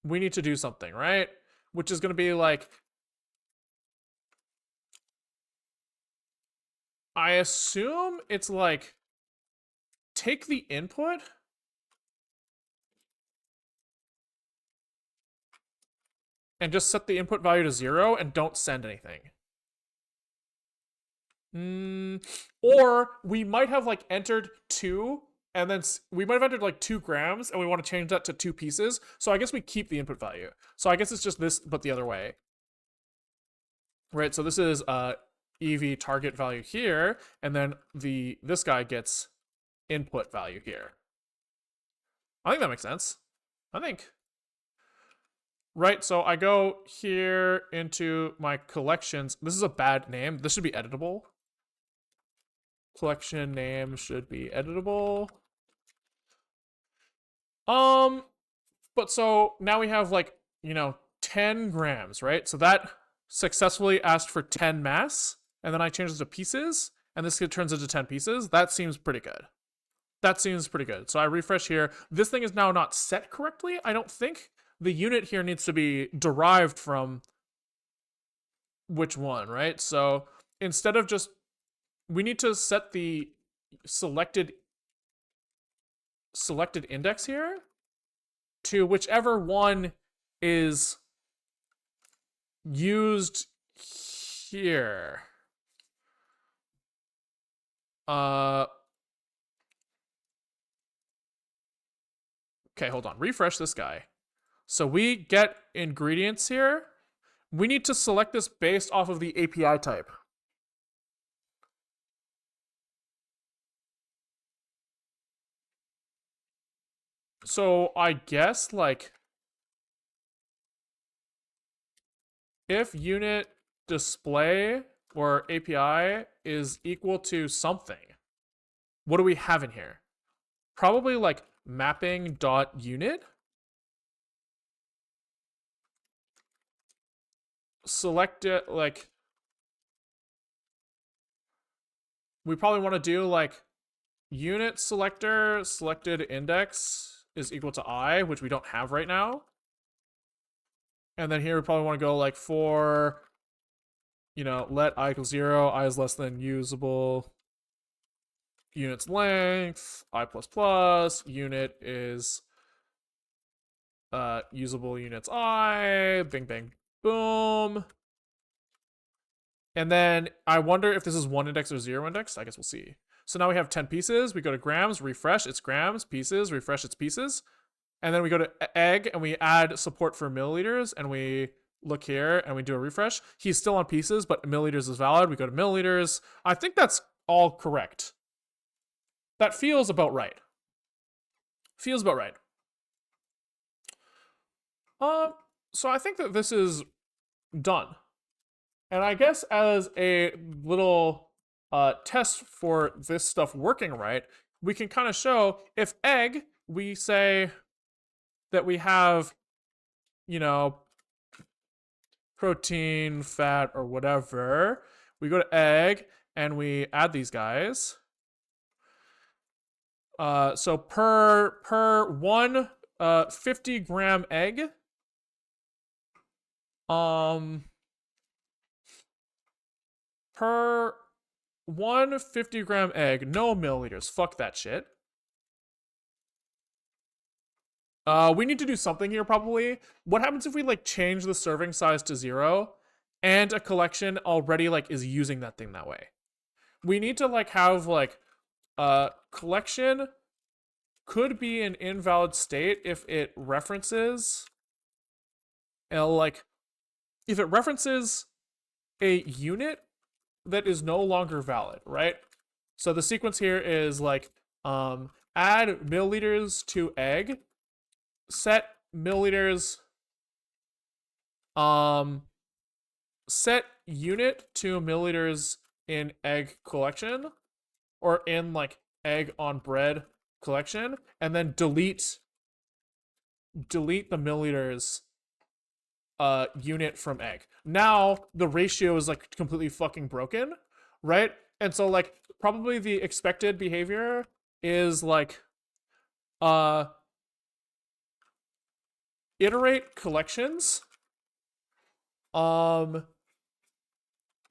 we need to do something, right? Which is going to be like, I assume it's like, take the input and just set the input value to 0 and don't send anything. Or we might have like entered 2 and then we might have entered like 2 grams, and we want to change that to 2 pieces. So I guess we keep the input value. So I guess it's just this, but the other way. Right, so this is EV target value here, and then this guy gets input value here. I think that makes sense. I think. Right, so I go here into my collections. This is a bad name. This should be editable. Collection name should be editable. But so now we have like, 10 grams, right? So that successfully asked for 10 mass, and then I change it to pieces, and this turns into 10 pieces. That seems pretty good. That seems pretty good. So I refresh here. This thing is now not set correctly, I don't think. The unit here needs to be derived from which one, right? So instead of just, we need to set the selected index here to whichever one is used here. Okay, hold on. Refresh this guy. So we get ingredients here. We need to select this based off of the API type. So I guess like if unit display or API is equal to something, what do we have in here? Probably like mapping.unit. Select it like, we probably want to do like unit selector selected index is equal to I, which we don't have right now. And then here we probably want to go like for, let I equal 0, I is less than usable unit's length, I plus plus, unit is usable units I, bing bang boom. And then I wonder if this is 1 index or 0 index. I guess we'll see. So now we have 10 pieces. We go to grams, refresh, it's grams, pieces, refresh, it's pieces. And then we go to egg and we add support for milliliters, and we look here and we do a refresh. He's still on pieces, but milliliters is valid. We go to milliliters. I think that's all correct. That feels about right. Feels about right. So I think that this is done. And I guess as a little test for this stuff working right, we can kind of show if egg, we say that we have, protein, fat, or whatever. We go to egg and we add these guys. So per 1 50 gram egg, per 1 50 gram egg, no milliliters. Fuck that shit. We need to do something here probably. What happens if we like change the serving size to 0 and a collection already like is using that thing that way? We need to like have like collection could be an invalid state if it references if it references a unit that is no longer valid, right? So the sequence here is like add milliliters to egg, set milliliters, set unit to milliliters in egg collection, or in like egg on bread collection, and then delete the milliliters unit from egg. Now the ratio is like completely fucking broken, right? And so like probably the expected behavior is like iterate collections. I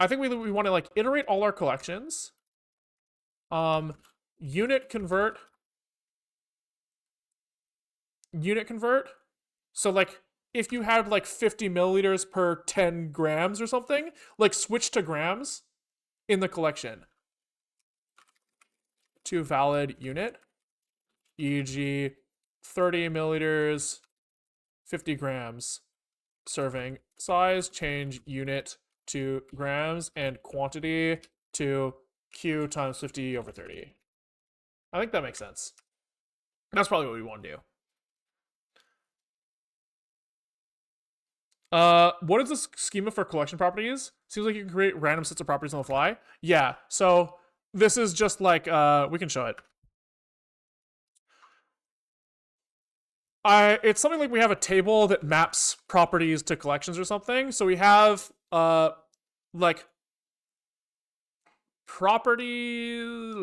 think we want to like iterate all our collections. Unit convert. So like if you had like 50 milliliters per 10 grams or something, like switch to grams in the collection to valid unit. e.g., 30 milliliters, 50 grams. Serving size, change unit to grams, and quantity to Q times 50 over 30. I think that makes sense. That's probably what we want to do. What is the schema for collection properties? Seems like you can create random sets of properties on the fly. Yeah, so this is just like, we can show it. It's something like we have a table that maps properties to collections or something. So we have, like, properties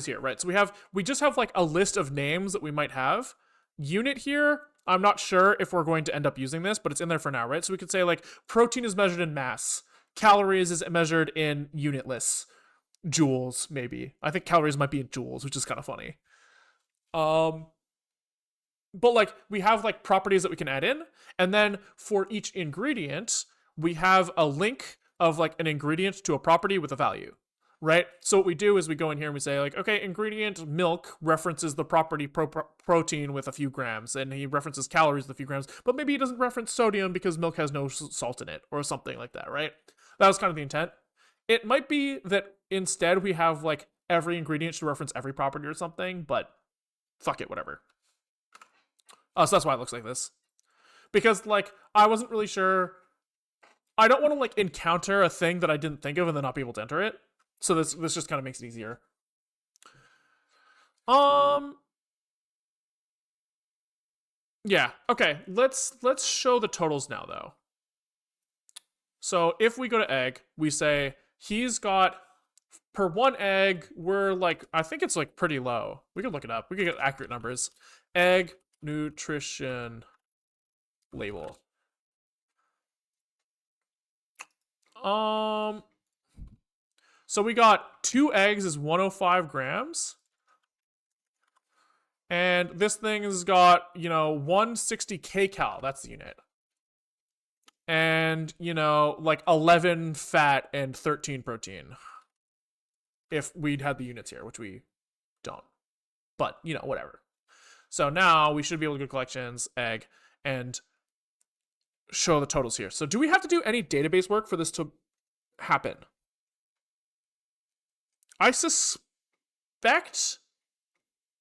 here, right? So we just have like a list of names that we might have. Unit here, I'm not sure if we're going to end up using this, but it's in there for now, right? So we could say like protein is measured in mass, calories is measured in unitless, joules maybe. I think calories might be in joules, which is kind of funny. But like we have like properties that we can add in, and then for each ingredient, we have a link of like an ingredient to a property with a value, right? So what we do is we go in here and we say like, okay, ingredient milk references the property protein with a few grams, and he references calories with a few grams, but maybe he doesn't reference sodium because milk has no salt in it or something like that, right? That was kind of the intent. It might be that instead we have like every ingredient should reference every property or something, but fuck it, whatever. So that's why it looks like this. Because like I wasn't really sure. I don't want to like encounter a thing that I didn't think of and then not be able to enter it. So this just kind of makes it easier. Yeah. Okay. Let's show the totals now though. So if we go to egg, we say he's got per one egg, we're like, I think it's like pretty low. We could look it up. We could get accurate numbers. Egg nutrition label. So we got 2 eggs is 105 grams. And this thing has got, 160 kcal. That's the unit. And, like 11 fat and 13 protein. If we'd had the units here, which we don't. But, whatever. So now we should be able to go to collections, egg, and show the totals here. So do we have to do any database work for this to happen? I suspect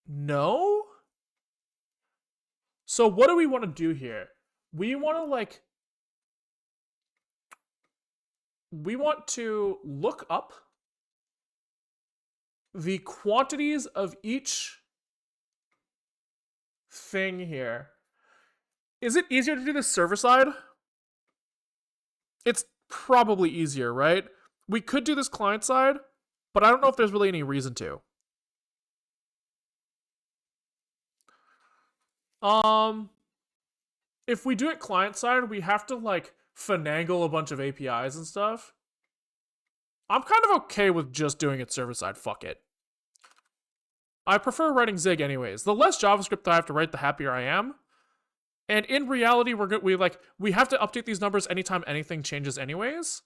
no. So what do we want to do here? We want to look up the quantities of each thing here. Is it easier to do this server side? It's probably easier, right? We could do this client side, but I don't know if there's really any reason to. If we do it client side, we have to like finagle a bunch of APIs and stuff. I'm kind of okay with just doing it server side. Fuck it. I prefer writing Zig anyways. The less JavaScript I have to write, the happier I am. And in reality, we have to update these numbers anytime anything changes anyways.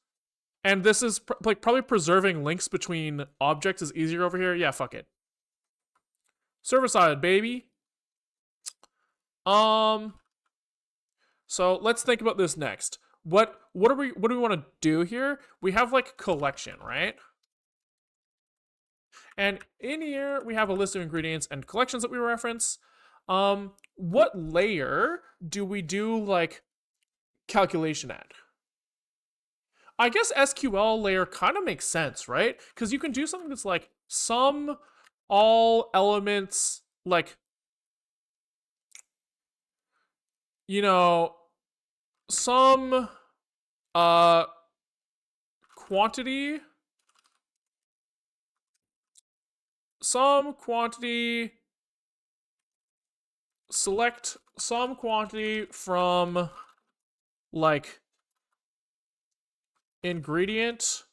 And this is probably preserving links between objects is easier over here. Yeah, fuck it. Server side, baby. So let's think about this next. What do we want to do here? We have like collection, right? And in here we have a list of ingredients and collections that we reference. What layer do we do like calculation at? I guess SQL layer kind of makes sense, right? Because you can do something that's like sum all elements, like, some quantity select some quantity from like ingredient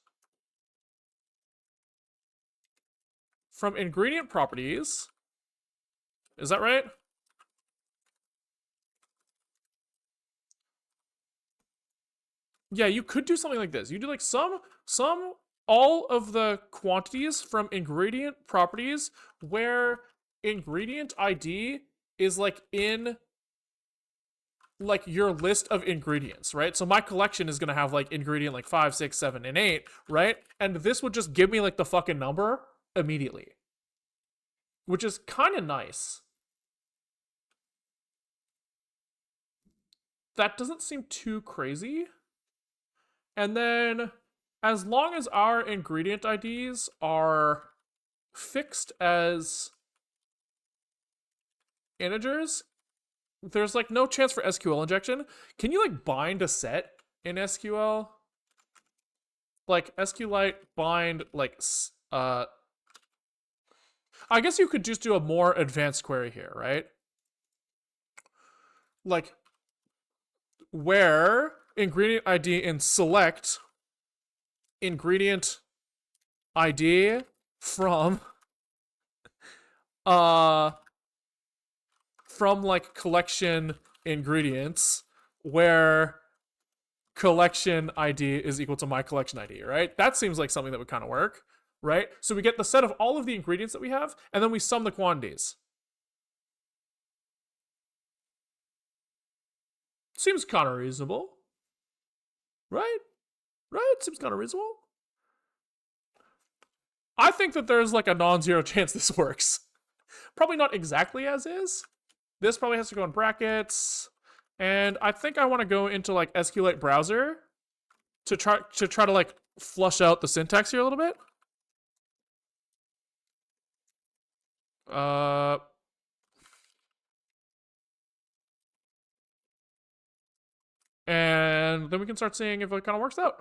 properties. Is that right? Yeah, you could do something like this. You do like some all of the quantities from ingredient properties where ingredient ID is like in like your list of ingredients, right? So my collection is gonna have like ingredient like 5, 6, 7, and 8, right? And this would just give me like the fucking number immediately, which is kind of nice. That doesn't seem too crazy. And then, as long as our ingredient IDs are fixed as integers, there's like no chance for SQL injection. Can you like bind a set in SQL? Like SQLite bind like I guess you could just do a more advanced query here, right? Like where ingredient ID in select ingredient ID from uh from like collection ingredients where collection ID is equal to my collection ID, right? That seems like something that would kind of work, right? So we get the set of all of the ingredients that we have, and then we sum the quantities. Seems kind of reasonable, right? Right? Seems kind of reasonable. I think that there's like a non-zero chance this works. Probably not exactly as is. This probably has to go in brackets. And I think I want to go into like SQLite browser to try to like flush out the syntax here a little bit. And then we can start seeing if it kind of works out.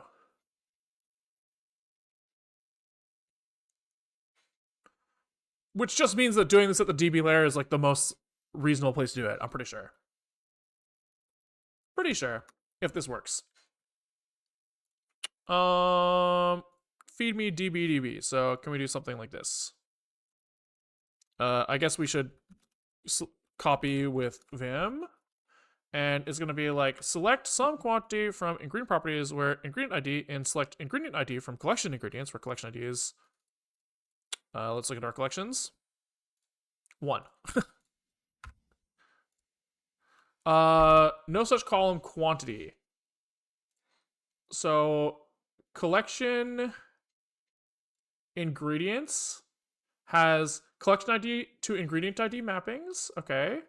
Which just means that doing this at the DB layer is like the most reasonable place to do it. I'm pretty sure. Pretty sure if this works. Feed me db. So can we do something like this? I guess we should copy with Vim. And it's going to be like select some quantity from ingredient properties where ingredient ID and select ingredient ID from collection ingredients where collection ID is. Let's look at our collections. 1. No such column quantity. So collection ingredients has collection ID to ingredient ID mappings. Okay.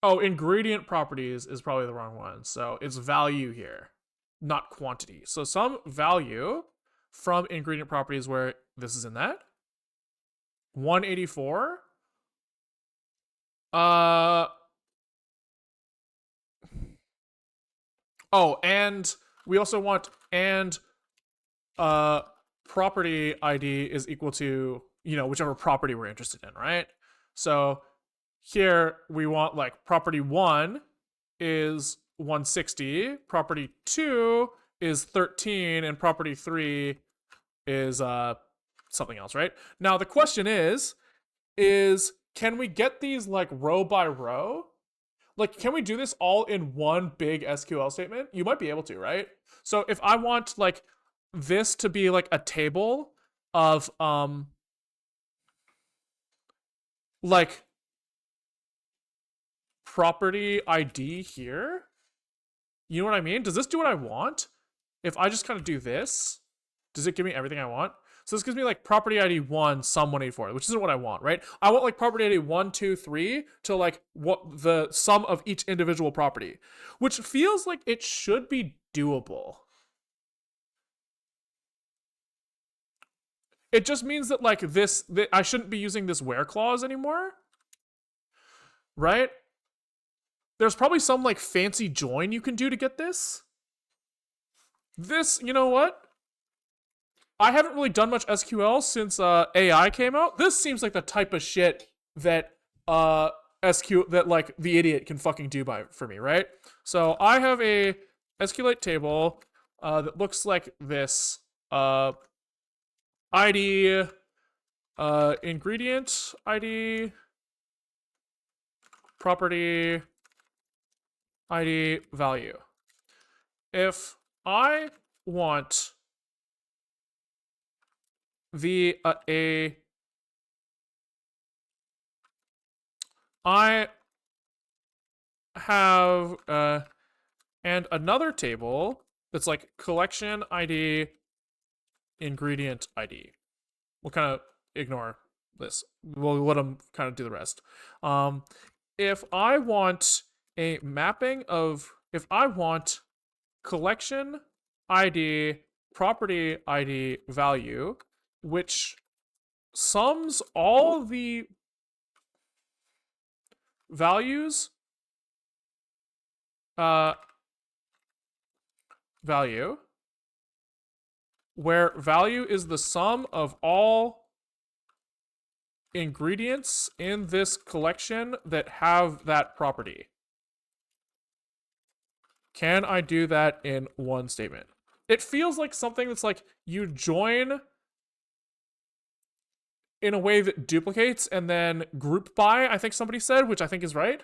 Oh, ingredient properties is probably the wrong one. So it's value here, not quantity. So some value from ingredient properties where this is in that. 184. Oh, and we also want property ID is equal to, whichever property we're interested in, right? So here we want like property 1 is 160, property 2 is 13, and property 3 is something else, right? Now the question is can we get these like row by row? Like, can we do this all in one big SQL statement? You might be able to, right? So if I want like this to be like a table of like property ID here, you know what I mean? Does this do what I want? If I just kind of do this, does it give me everything I want? So this gives me like property ID 1 sum 184, which isn't what I want, right? I want like property ID 1, 2, 3 to like what the sum of each individual property, which feels like it should be doable. It just means that like that I shouldn't be using this where clause anymore, right? There's probably some like fancy join you can do to get this. This, you know what? I haven't really done much SQL since AI came out. This seems like the type of shit that that like the idiot can fucking do for me, right? So I have a SQLite table that looks like this. ID, ingredient ID, property ID, value. If I want the a I have and another table that's like collection ID, ingredient ID. We'll kind of ignore this. We'll let them kind of do the rest. If I want a mapping of, if I want collection ID, property ID value, which sums all the values, value, where value is the sum of all ingredients in this collection that have that property. Can I do that in one statement? It feels like something that's like you join in a way that duplicates and then group by, I think somebody said, which I think is right.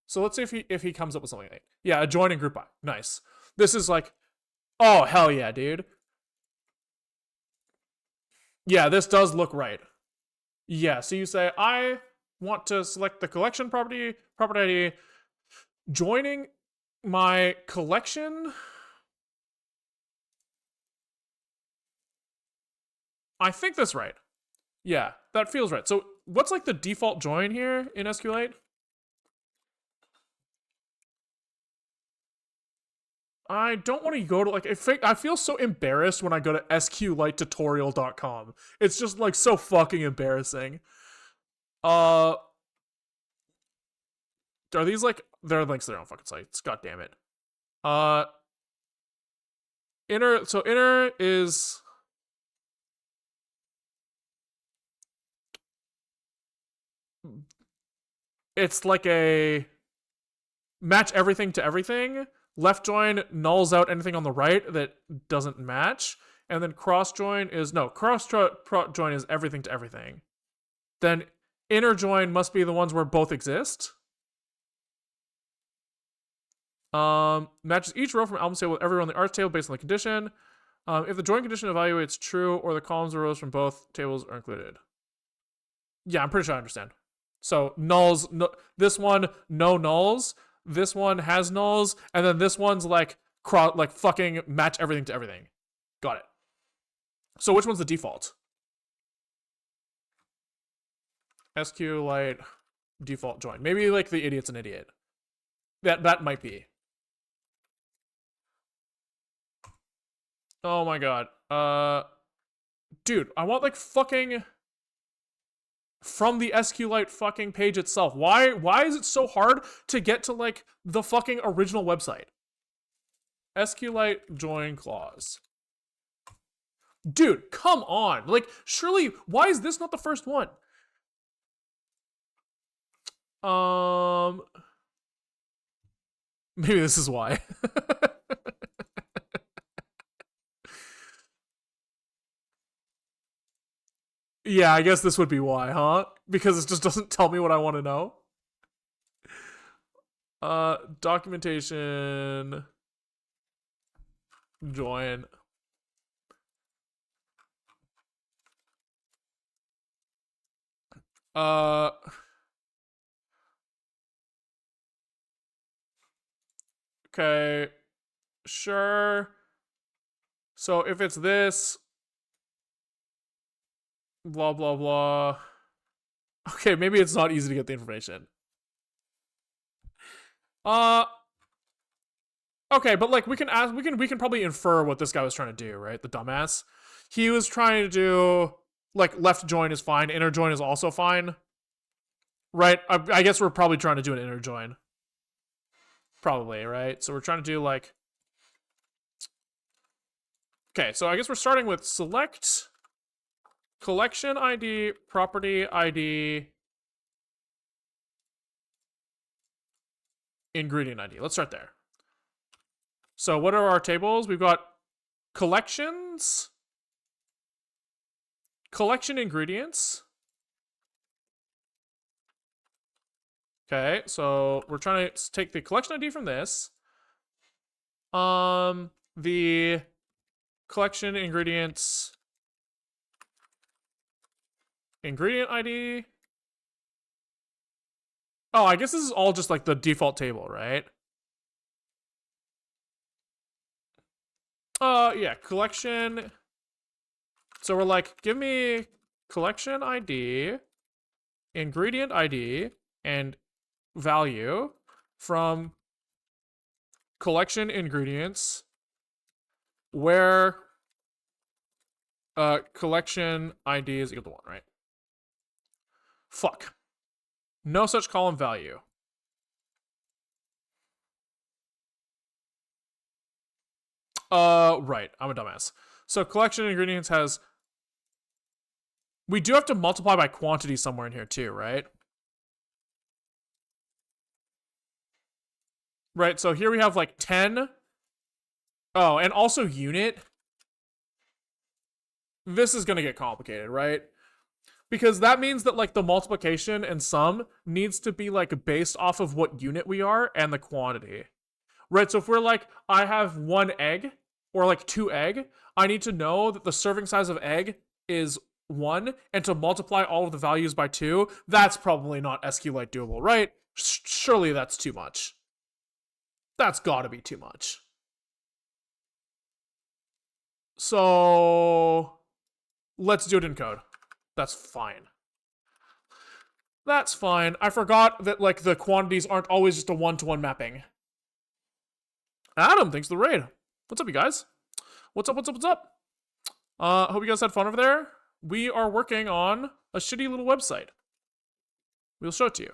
So let's see if he comes up with something like, yeah, a join and group by. Nice. This is like, oh, hell yeah, dude. Yeah, this does look right. Yeah, so you say, I want to select the collection property ID, joining my collection. I think that's right. Yeah, that feels right. So what's like the default join here in SQLite? I don't want to go to like, I feel so embarrassed when I go to sqlitetutorial.com. It's just like so fucking embarrassing. Are these like, they're links to their own fucking sites. God damn it. Inner is, it's like a match everything to everything. Left join nulls out anything on the right that doesn't match. And then cross join is, no, cross join is everything to everything. Then inner join must be the ones where both exist. Matches each row from album table with every row in the arts table based on the condition. If the join condition evaluates true or the columns or rows from both tables are included. Yeah, I'm pretty sure I understand. So nulls, no, this one, no nulls. This one has nulls. And then this one's like, like fucking match everything to everything. Got it. So which one's the default? SQLite default join. Maybe like the idiot's an idiot. That might be. Oh my god. Dude, I want like fucking from the SQLite fucking page itself. Why is it so hard to get to like the fucking original website? SQLite join clause. Dude, come on. Like, surely, why is this not the first one? Maybe this is why. Yeah, I guess this would be why, huh? Because it just doesn't tell me what I want to know. Documentation. Join. Okay. Sure. So if it's this, blah, blah, blah. Okay, maybe it's not easy to get the information. Okay, but like we can probably infer what this guy was trying to do, right? The dumbass. He was trying to do like left join is fine, inner join is also fine. Right? I guess we're probably trying to do an inner join. Probably, right? So we're trying to do like, okay, so I guess we're starting with select collection ID, property ID, ingredient ID. Let's start there. So what are our tables? We've got collections, collection ingredients. Okay, so we're trying to take the collection ID from this. The collection ingredients ingredient ID. Oh, I guess this is all just like the default table, right? Yeah, collection. So we're like, give me collection ID, ingredient ID, and value from collection ingredients where collection ID is equal to 1, right? Fuck. No such column value. Right. I'm a dumbass. So collection ingredients has. We do have to multiply by quantity somewhere in here too, right? Right. So here we have like 10. Oh, and also unit. This is gonna get complicated, right? Because that means that like the multiplication and sum needs to be like based off of what unit we are and the quantity. Right? So if we're like, I have 1 egg or like 2 egg, I need to know that the serving size of egg is 1, and to multiply all of the values by 2, that's probably not SQLite doable, right? Surely that's too much. That's gotta be too much. So let's do it in code. That's fine. That's fine. I forgot that like the quantities aren't always just a one-to-one mapping. Adam, thanks for the raid. What's up, you guys? What's up? Hope you guys had fun over there. We are working on a shitty little website. We'll show it to you.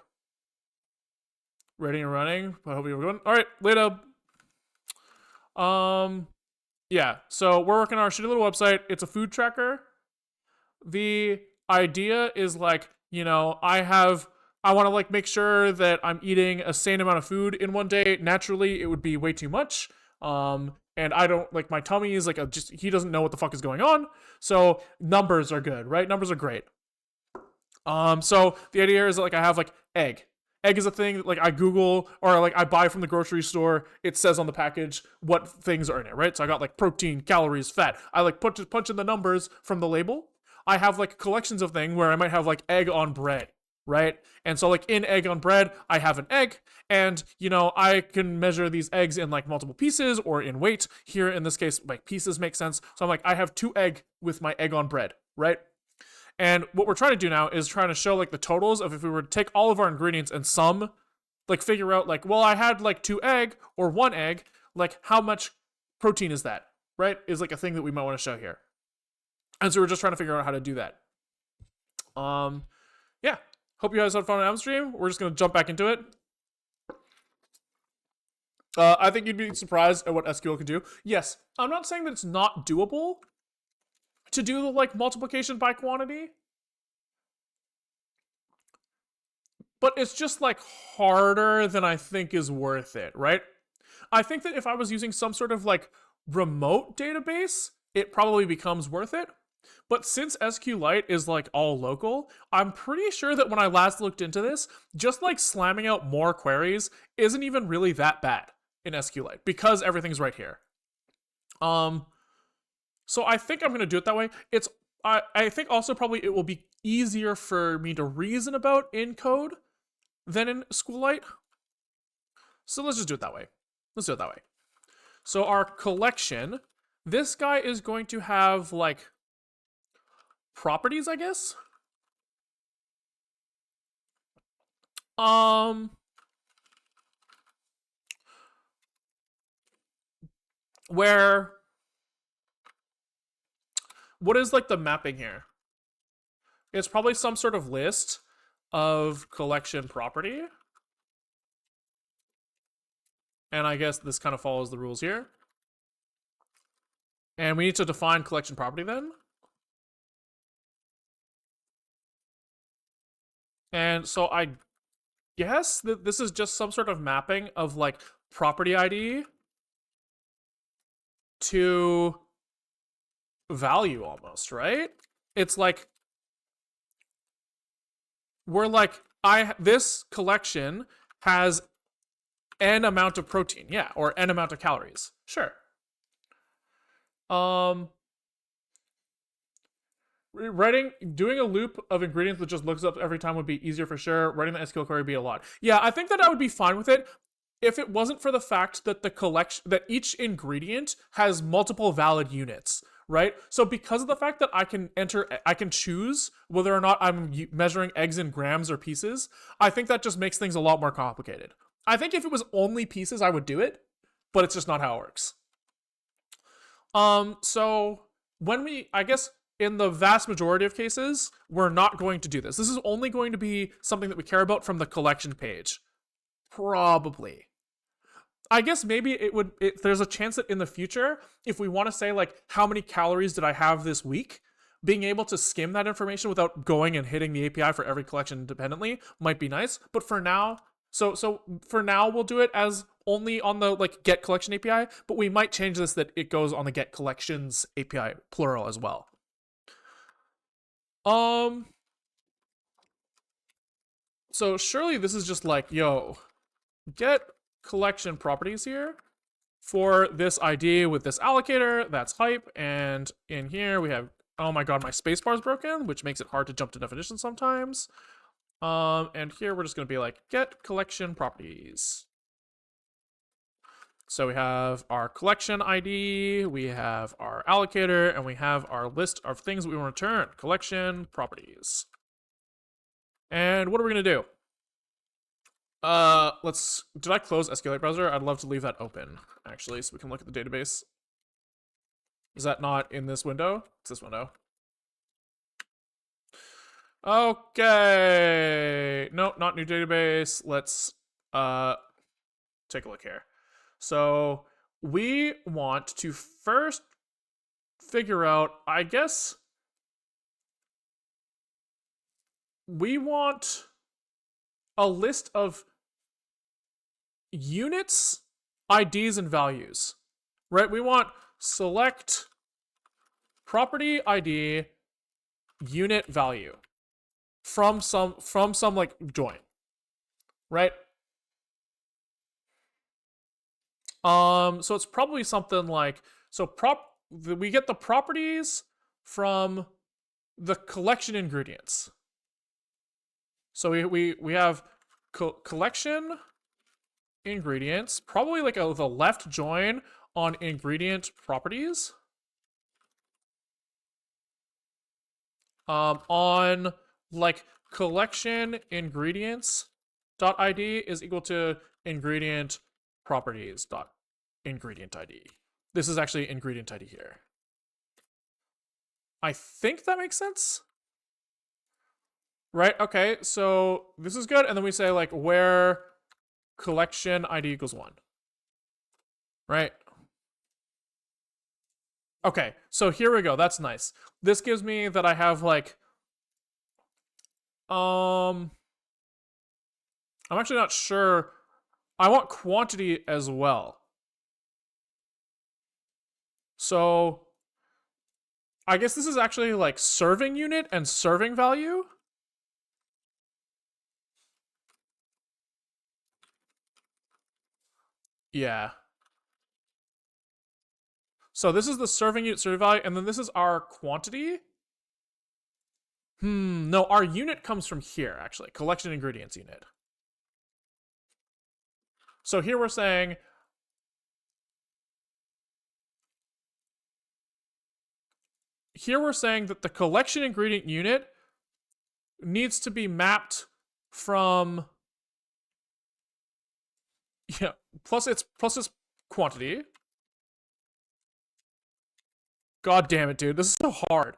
Ready and running. I hope you're going. All right, later. Yeah. So we're working on our shitty little website. It's a food tracker. The idea is like, I want to like make sure that I'm eating a sane amount of food in one day. Naturally, it would be way too much. And I don't like my tummy is like he doesn't know what the fuck is going on. So numbers are good, right? Numbers are great. So the idea is that like I have like egg. Egg is a thing that like I Google or like I buy from the grocery store. It says on the package what things are in it, right? So I got like protein, calories, fat. I like punch in the numbers from the label. I have like collections of things where I might have like egg on bread, right? And so like in egg on bread, I have an egg, and I can measure these eggs in like multiple pieces or in weight. Here in this case, like pieces make sense. So I'm like, I have 2 egg with my egg on bread, right? And what we're trying to do now is trying to show like the totals of if we were to take all of our ingredients and sum, like figure out like, well, I had like 2 egg or 1 egg, like how much protein is that, right? Is like a thing that we might want to show here. And so we're just trying to figure out how to do that. Yeah. Hope you guys had fun on Amstream. We're just gonna jump back into it. I think you'd be surprised at what SQL can do. Yes, I'm not saying that it's not doable to do the like multiplication by quantity, but it's just like harder than I think is worth it, right? I think that if I was using some sort of like remote database, it probably becomes worth it. But since SQLite is like all local, I'm pretty sure that when I last looked into this, just like slamming out more queries isn't even really that bad in SQLite because everything's right here. So I think I'm gonna do it that way. I think also probably it will be easier for me to reason about in code than in SQLite. So let's just do it that way. So our collection, this guy is going to have like properties, I guess. Where what is like the mapping here? It's probably some sort of list of collection property. And I guess this kind of follows the rules here. And we need to define collection property then. And so I guess that this is just some sort of mapping of like property ID to value almost, right? It's like we're like this collection has n amount of protein, yeah, or n amount of calories. Sure. doing a loop of ingredients that just looks up every time would be easier for sure. Writing the SQL query would be a lot. Yeah, I think that I would be fine with it if it wasn't for the fact that the collection that each ingredient has multiple valid units, right? So because of the fact that I can choose whether or not I'm measuring eggs in grams or pieces, I think that just makes things a lot more complicated. I think if it was only pieces, I would do it, but it's just not how it works. So I guess in the vast majority of cases, we're not going to do this. This is only going to be something that we care about from the collection page. Probably. I guess maybe there's a chance that in the future, if we want to say like how many calories did I have this week, being able to skim that information without going and hitting the API for every collection independently might be nice. But for now, so for now we'll do it as only on the like get collection API, but we might change this that it goes on the get collections API plural as well. So surely this is just like, yo, get collection properties here for this ID with this allocator, that's hype, and in here we have, oh my god, my spacebar is broken, which makes it hard to jump to definitions sometimes. And here we're just gonna be like, get collection properties. So we have our collection ID, we have our allocator, and we have our list of things we want to return. Collection properties. And what are we gonna do? Did I close SQLite browser? I'd love to leave that open, actually, so we can look at the database. Is that not in this window? It's this window. Okay. No, not new database. Let's, take a look here. So we want to first figure out, I guess, we want a list of units, IDs, and values, right? We want select property ID unit value from some like join, right? So it's probably something like, we get the properties from the collection ingredients. So we have collection ingredients, probably like the left join on ingredient properties. On like collection ingredients dot ID is equal to ingredient properties dot ingredient ID. This is actually ingredient ID here. I think that makes sense. Right, okay, so this is good, and then we say like where collection ID equals 1. Right? Okay, so here we go, that's nice. This gives me that I have like, I'm actually not sure. I want quantity as well. So I guess this is actually like serving unit and serving value. Yeah. So this is the serving unit serving value, and then this is our quantity. No, our unit comes from here, actually. Collection ingredients unit. So here we're saying that the collection ingredient unit needs to be mapped from plus its quantity. God damn it, dude. This is so hard.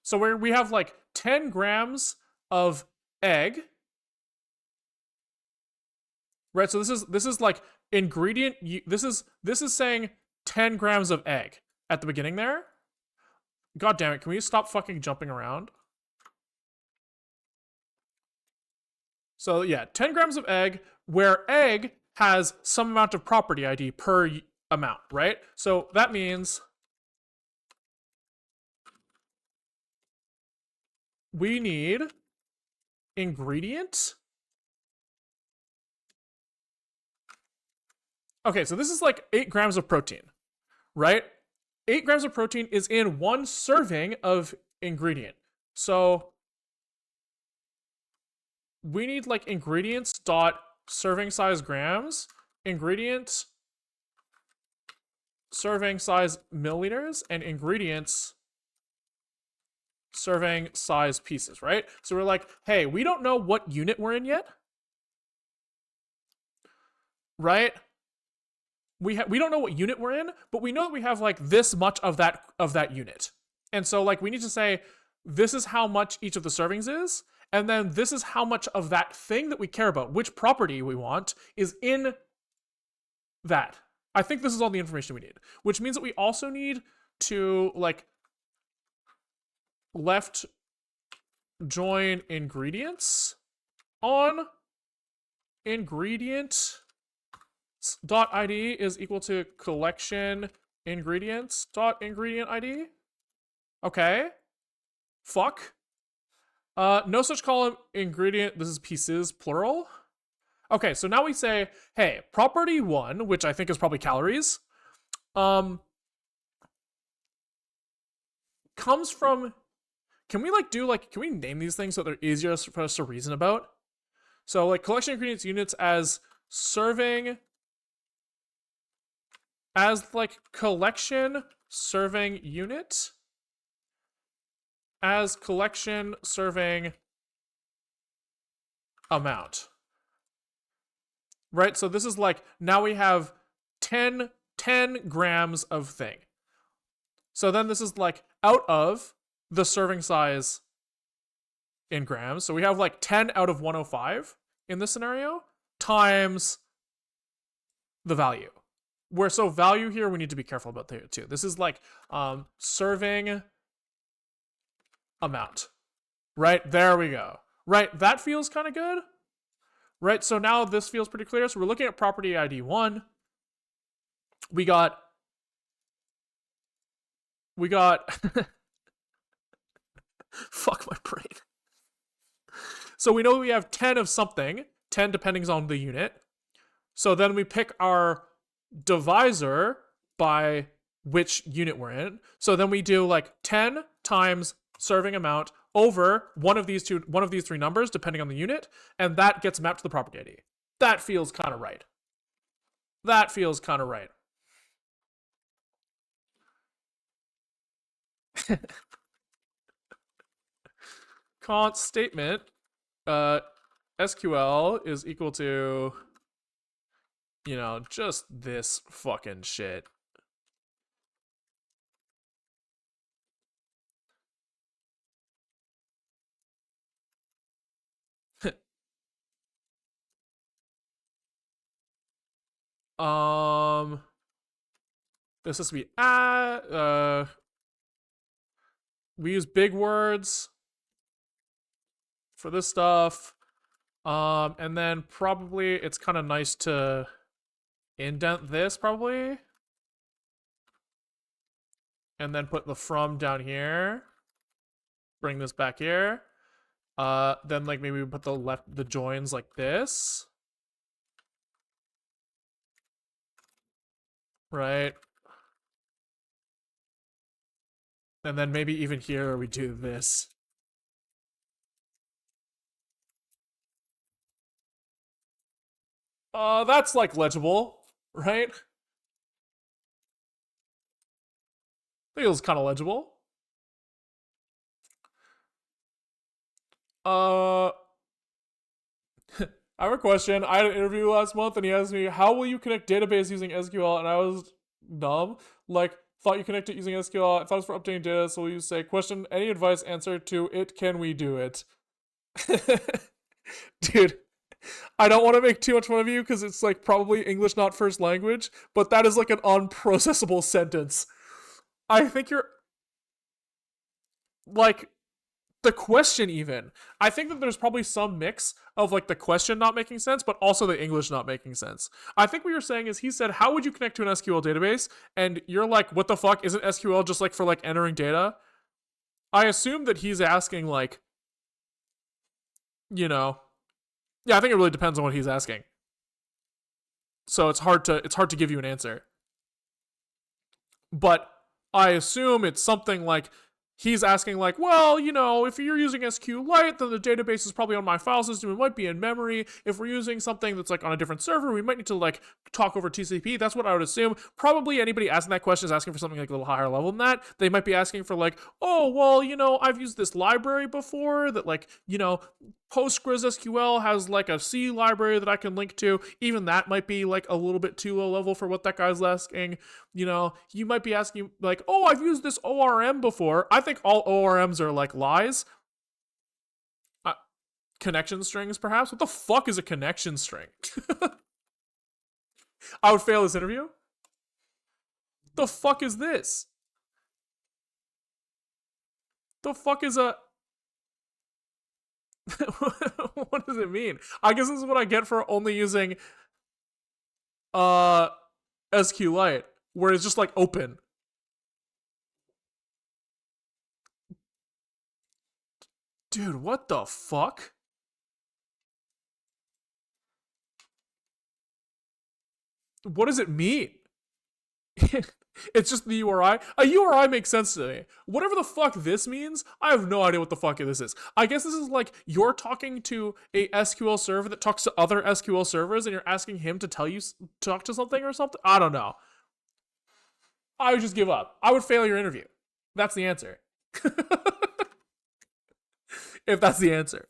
So we have like 10 grams of egg. Right, so this is like ingredient, this is saying 10 grams of egg at the beginning there. God damn it, can we stop fucking jumping around? So yeah, 10 grams of egg, where egg has some amount of property ID per amount, right? So that means we need ingredient. Okay, so this is like 8 grams of protein, right? 8 grams of protein is in 1 serving of ingredient. So we need like ingredients dot serving size grams, ingredients serving size milliliters, and ingredients serving size pieces, right? So we're like, hey, we don't know what unit we're in yet, right? We don't know what unit we're in, but we know that we have like this much of that unit. And so like we need to say this is how much each of the servings is, and then this is how much of that thing that we care about, which property we want, is in that. I think this is all the information we need, which means that we also need to like left join ingredients on ingredient dot id is equal to collection ingredients dot ingredient id. Okay. Fuck. No such column ingredient. This is pieces plural. Okay, so now we say, hey, property 1, which I think is probably calories, comes from. Can we can we name these things so they're easier for us to reason about? So like collection ingredients units as serving, as like collection serving unit, as collection serving amount. Right? So this is like, now we have 10 grams of thing. So then this is like out of the serving size in grams. So we have like 10 out of 105 in this scenario times the value. Where so value here, we need to be careful about there too. This is like serving amount. Right? There we go. Right? That feels kind of good. Right? So now this feels pretty clear. So we're looking at property ID 1. We got fuck my brain. So we know we have 10 of something, 10 depending on the unit. So then we pick our divisor by which unit we're in. So then we do like 10 times serving amount over one of these 3 numbers depending on the unit, and that gets mapped to the property ID. That feels kind of right. That feels kind of right. Const statement SQL is equal to, you know, just this fucking shit. This has to be we use big words for this stuff. And then probably it's kind of nice to indent this probably. And then put the from down here. Bring this back here. Then like maybe we put the joins like this. Right? And then maybe even here we do this. That's like legible, right? Feels kind of legible. I have a question. I had an interview last month and he asked me, how will you connect database using SQL? And I was dumb. Like, thought you connect it using SQL. I thought it was for updating data. So will you say, question, any advice, answer to it, can we do it? Dude, I don't want to make too much fun of you because it's like probably English not first language, but that is like an unprocessable sentence. I think you're like the question even. I think that there's probably some mix of like the question not making sense, but also the English not making sense. I think what you're saying is he said, how would you connect to an SQL database? And you're like, what the fuck? Isn't SQL just like for like entering data? I assume that he's asking like, you know, yeah, I think it really depends on what he's asking. So it's hard to give you an answer. But I assume it's something like he's asking like, well, if you're using SQLite, then the database is probably on my file system. It might be in memory. If we're using something that's like on a different server, we might need to like talk over TCP. That's what I would assume. Probably anybody asking that question is asking for something like a little higher level than that. They might be asking for like, oh, well, I've used this library before that like, PostgreSQL has like a C library that I can link to. Even that might be like a little bit too low level for what that guy's asking. You might be asking like, oh, I've used this ORM before. I think all ORMs are like lies. Connection strings, perhaps? What the fuck is a connection string? I would fail this interview. The fuck is this? The fuck is a... What does it mean? I guess this is what I get for only using SQLite, where it's just like open. Dude, what the fuck? What does it mean? It's just the URI. A URI makes sense to me. Whatever the fuck this means, I have no idea what the fuck this is. I guess this is like you're talking to a SQL server that talks to other SQL servers and you're asking him to talk to something or something. I don't know. I would just give up. I would fail your interview. That's the answer. If that's the answer.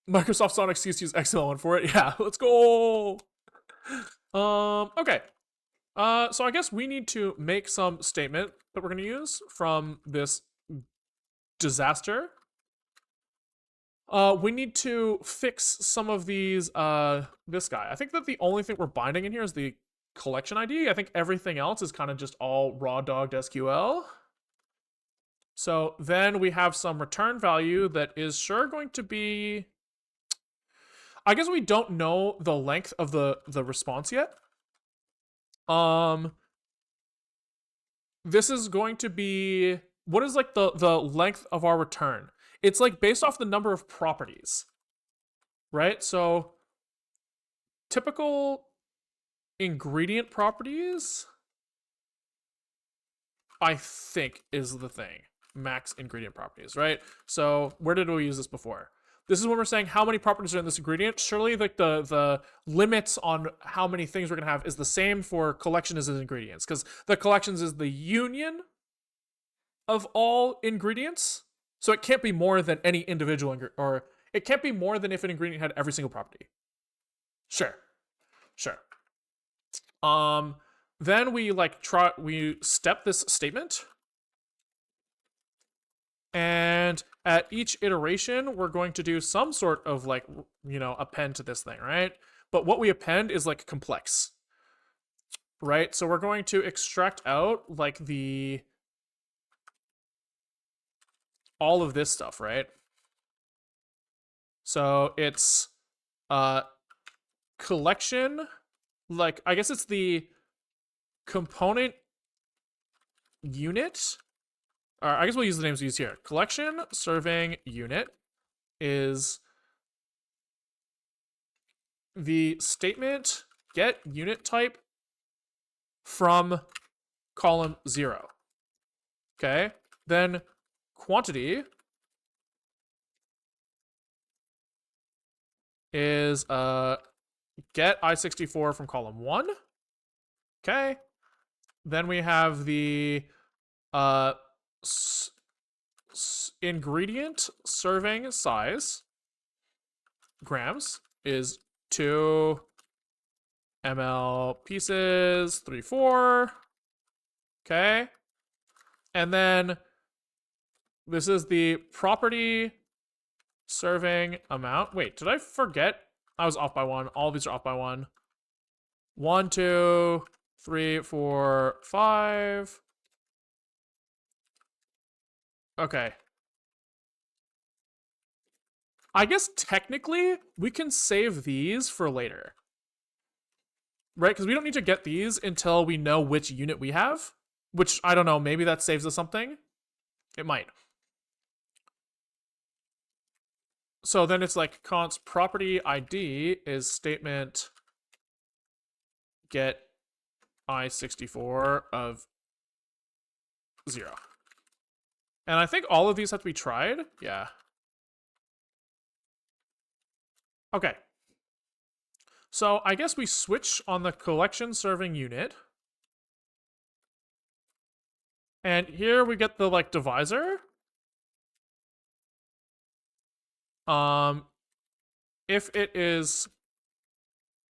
Microsoft's not an excuse to use XML1 for it. Yeah, let's go. Okay. So I guess we need to make some statement that we're going to use from this disaster. We need to fix some of these, this guy. I think that the only thing we're binding in here is the collection ID. I think everything else is kind of just all raw dogged SQL. So then we have some return value that is sure going to be... I guess we don't know the length of the response yet. This is going to be... What is like the length of our return? It's like based off the number of properties, right? So typical ingredient properties, I think, is the thing. Max ingredient properties, right? So where did we use this before? This is when we're saying how many properties are in this ingredient. Surely like the limits on how many things we're gonna have is the same for collection as ingredients, because the collections is the union of all ingredients. So it can't be more than any individual or it can't be more than if an ingredient had every single property. Sure. Then we we step this statement. And at each iteration, we're going to do some sort of like, append to this thing, right? But what we append is like complex, right? So we're going to extract out like all of this stuff, right? So it's collection, like I guess it's the component unit. I guess we'll use the names we use here. Collection serving unit is the statement get unit type from column 0. Okay. Then quantity is get I64 from column 1. Okay. Then we have the ingredient serving size grams is 2 ml pieces 3/4. Okay. And then this is the property serving amount. Wait, did I forget? I was off by 1. All of these are off by 1. 1, 2, 3, 4, 5. Okay. I guess technically we can save these for later. Right? Because we don't need to get these until we know which unit we have. Which, I don't know, maybe that saves us something. It might. So then it's like const property ID is statement get I64 of 0. And I think all of these have to be tried. Yeah. Okay. So I guess we switch on the collection serving unit. And here we get the like divisor. If it is,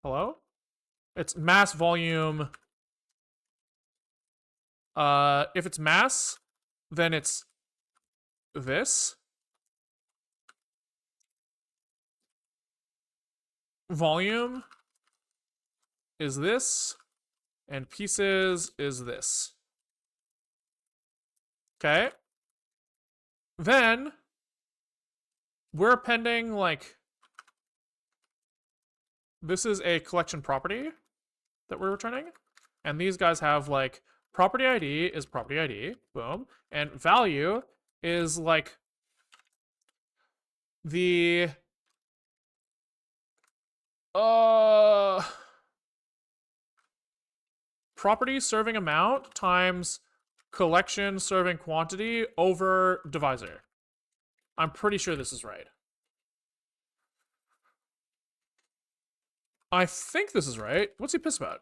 hello? It's mass volume. If it's mass, then it's this. Volume is this, and pieces is this. Okay. Then we're appending like, this is a collection property that we're returning. And these guys have like property ID is property ID, boom. And value is like the property serving amount times collection serving quantity over divisor. I'm pretty sure this is right. I think this is right. What's he pissed about?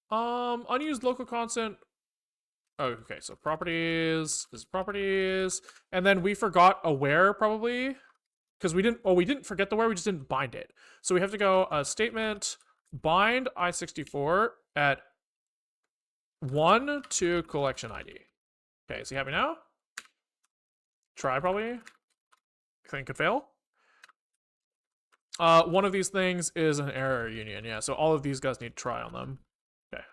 Unused local constant. Oh, okay, so properties is properties. And then we forgot a where probably. Because we didn't forget the where, we just didn't bind it. So we have to go statement bind I64 at 1 to collection ID. Okay, is he happy now? Try probably. Think could fail. One of these things is an error union, yeah. So all of these guys need to try on them. Okay.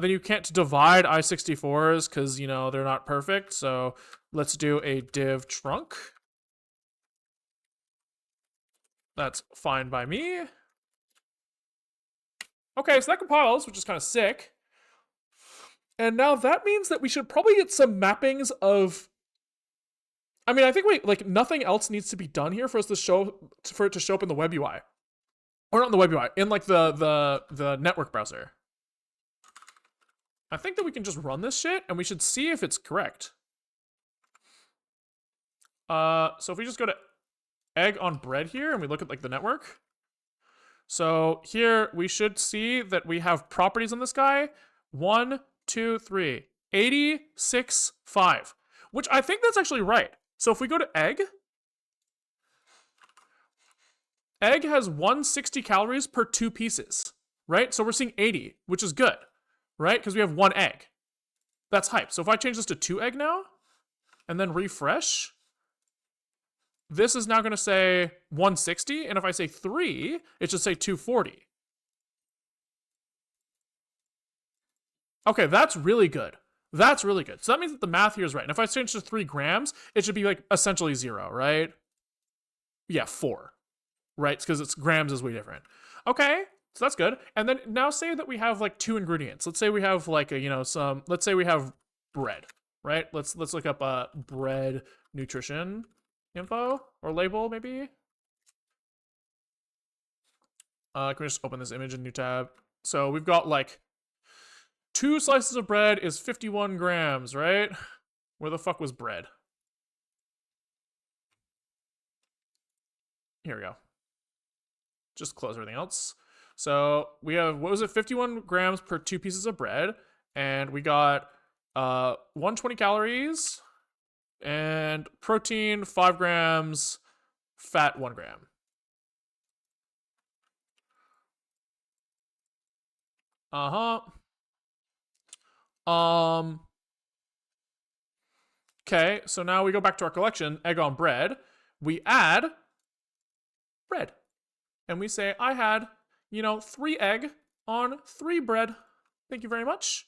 Then you can't divide I64s because, you know, they're not perfect. So let's do a div trunk. That's fine by me. Okay, so that compiles, which is kind of sick. And now that means that we should probably get some mappings of, I mean, I think nothing else needs to be done here for us to for it to show up in the web UI. Or not in the web UI, in like the network browser. I think that we can just run this shit and we should see if it's correct. So if we just go to egg on bread here and we look at like the network. So here we should see that we have properties on this guy. 1, 2, 3, 86, 5, which I think that's actually right. So if we go to egg has 160 calories per 2 pieces, right? So we're seeing 80, which is good, right? Because we have 1 egg. That's hype. So if I change this to 2 egg now and then refresh, this is now going to say 160. And if I say 3, it should say 240. Okay, that's really good. That's really good. So that means that the math here is right. And if I change to 3 grams, it should be like essentially 0, right? Yeah, 4, right? Because it's grams is way different. Okay, so that's good. And then now say that we have like 2 ingredients. Let's say we have like a, you know, let's say we have bread, right? Let's look up bread nutrition info or label maybe. Can we just open this image in new tab? So we've got like 2 slices of bread is 51 grams, right? Where the fuck was bread? Here we go. Just close everything else. So we have, what was it, 51 grams per 2 pieces of bread. And we got 120 calories and protein 5 grams, fat 1 gram. Okay, so now we go back to our collection, egg on bread. We add bread. And we say, I had, you know, 3 egg on 3 bread. Thank you very much.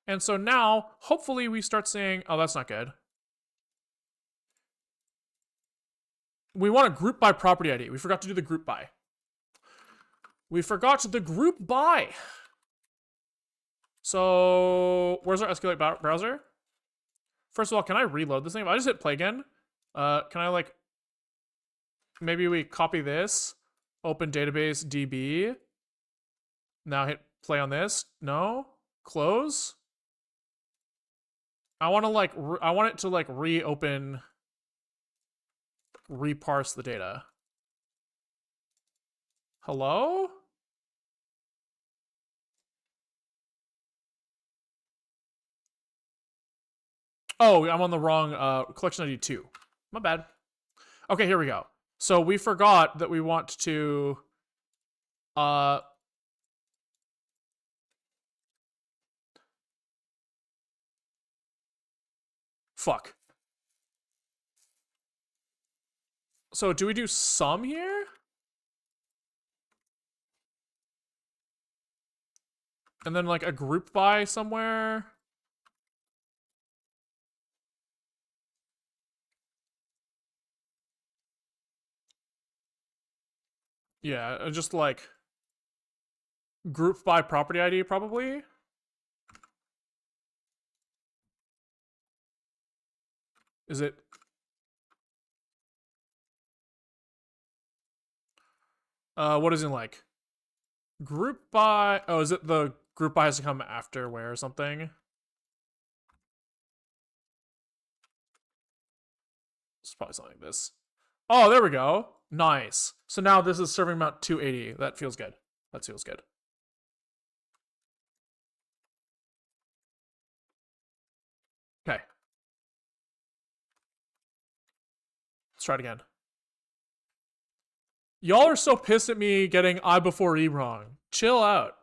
And so now, hopefully we start saying, oh, that's not good. We want to group by property ID. We forgot to do the group by. We forgot the group by. So where's our SQLite browser? First of all, can I reload this thing? If I just hit play again, can I like maybe we copy this, open database DB. Now hit play on this. No, close. I want to like I want it to like reopen, reparse the data. Hello? Oh, I'm on the wrong collection ID 2. My bad. Okay, here we go. So we forgot that we want to fuck. So do we do sum here? And then like a group by somewhere? Yeah, just like group by property ID probably. Is it? What is it like? Group by, oh, is it the group by has to come after where or something? It's probably something like this. Oh, there we go. Nice. So now this is serving amount 280. That feels good. That feels good. Okay. Let's try it again. Y'all are so pissed at me getting I before E wrong. Chill out.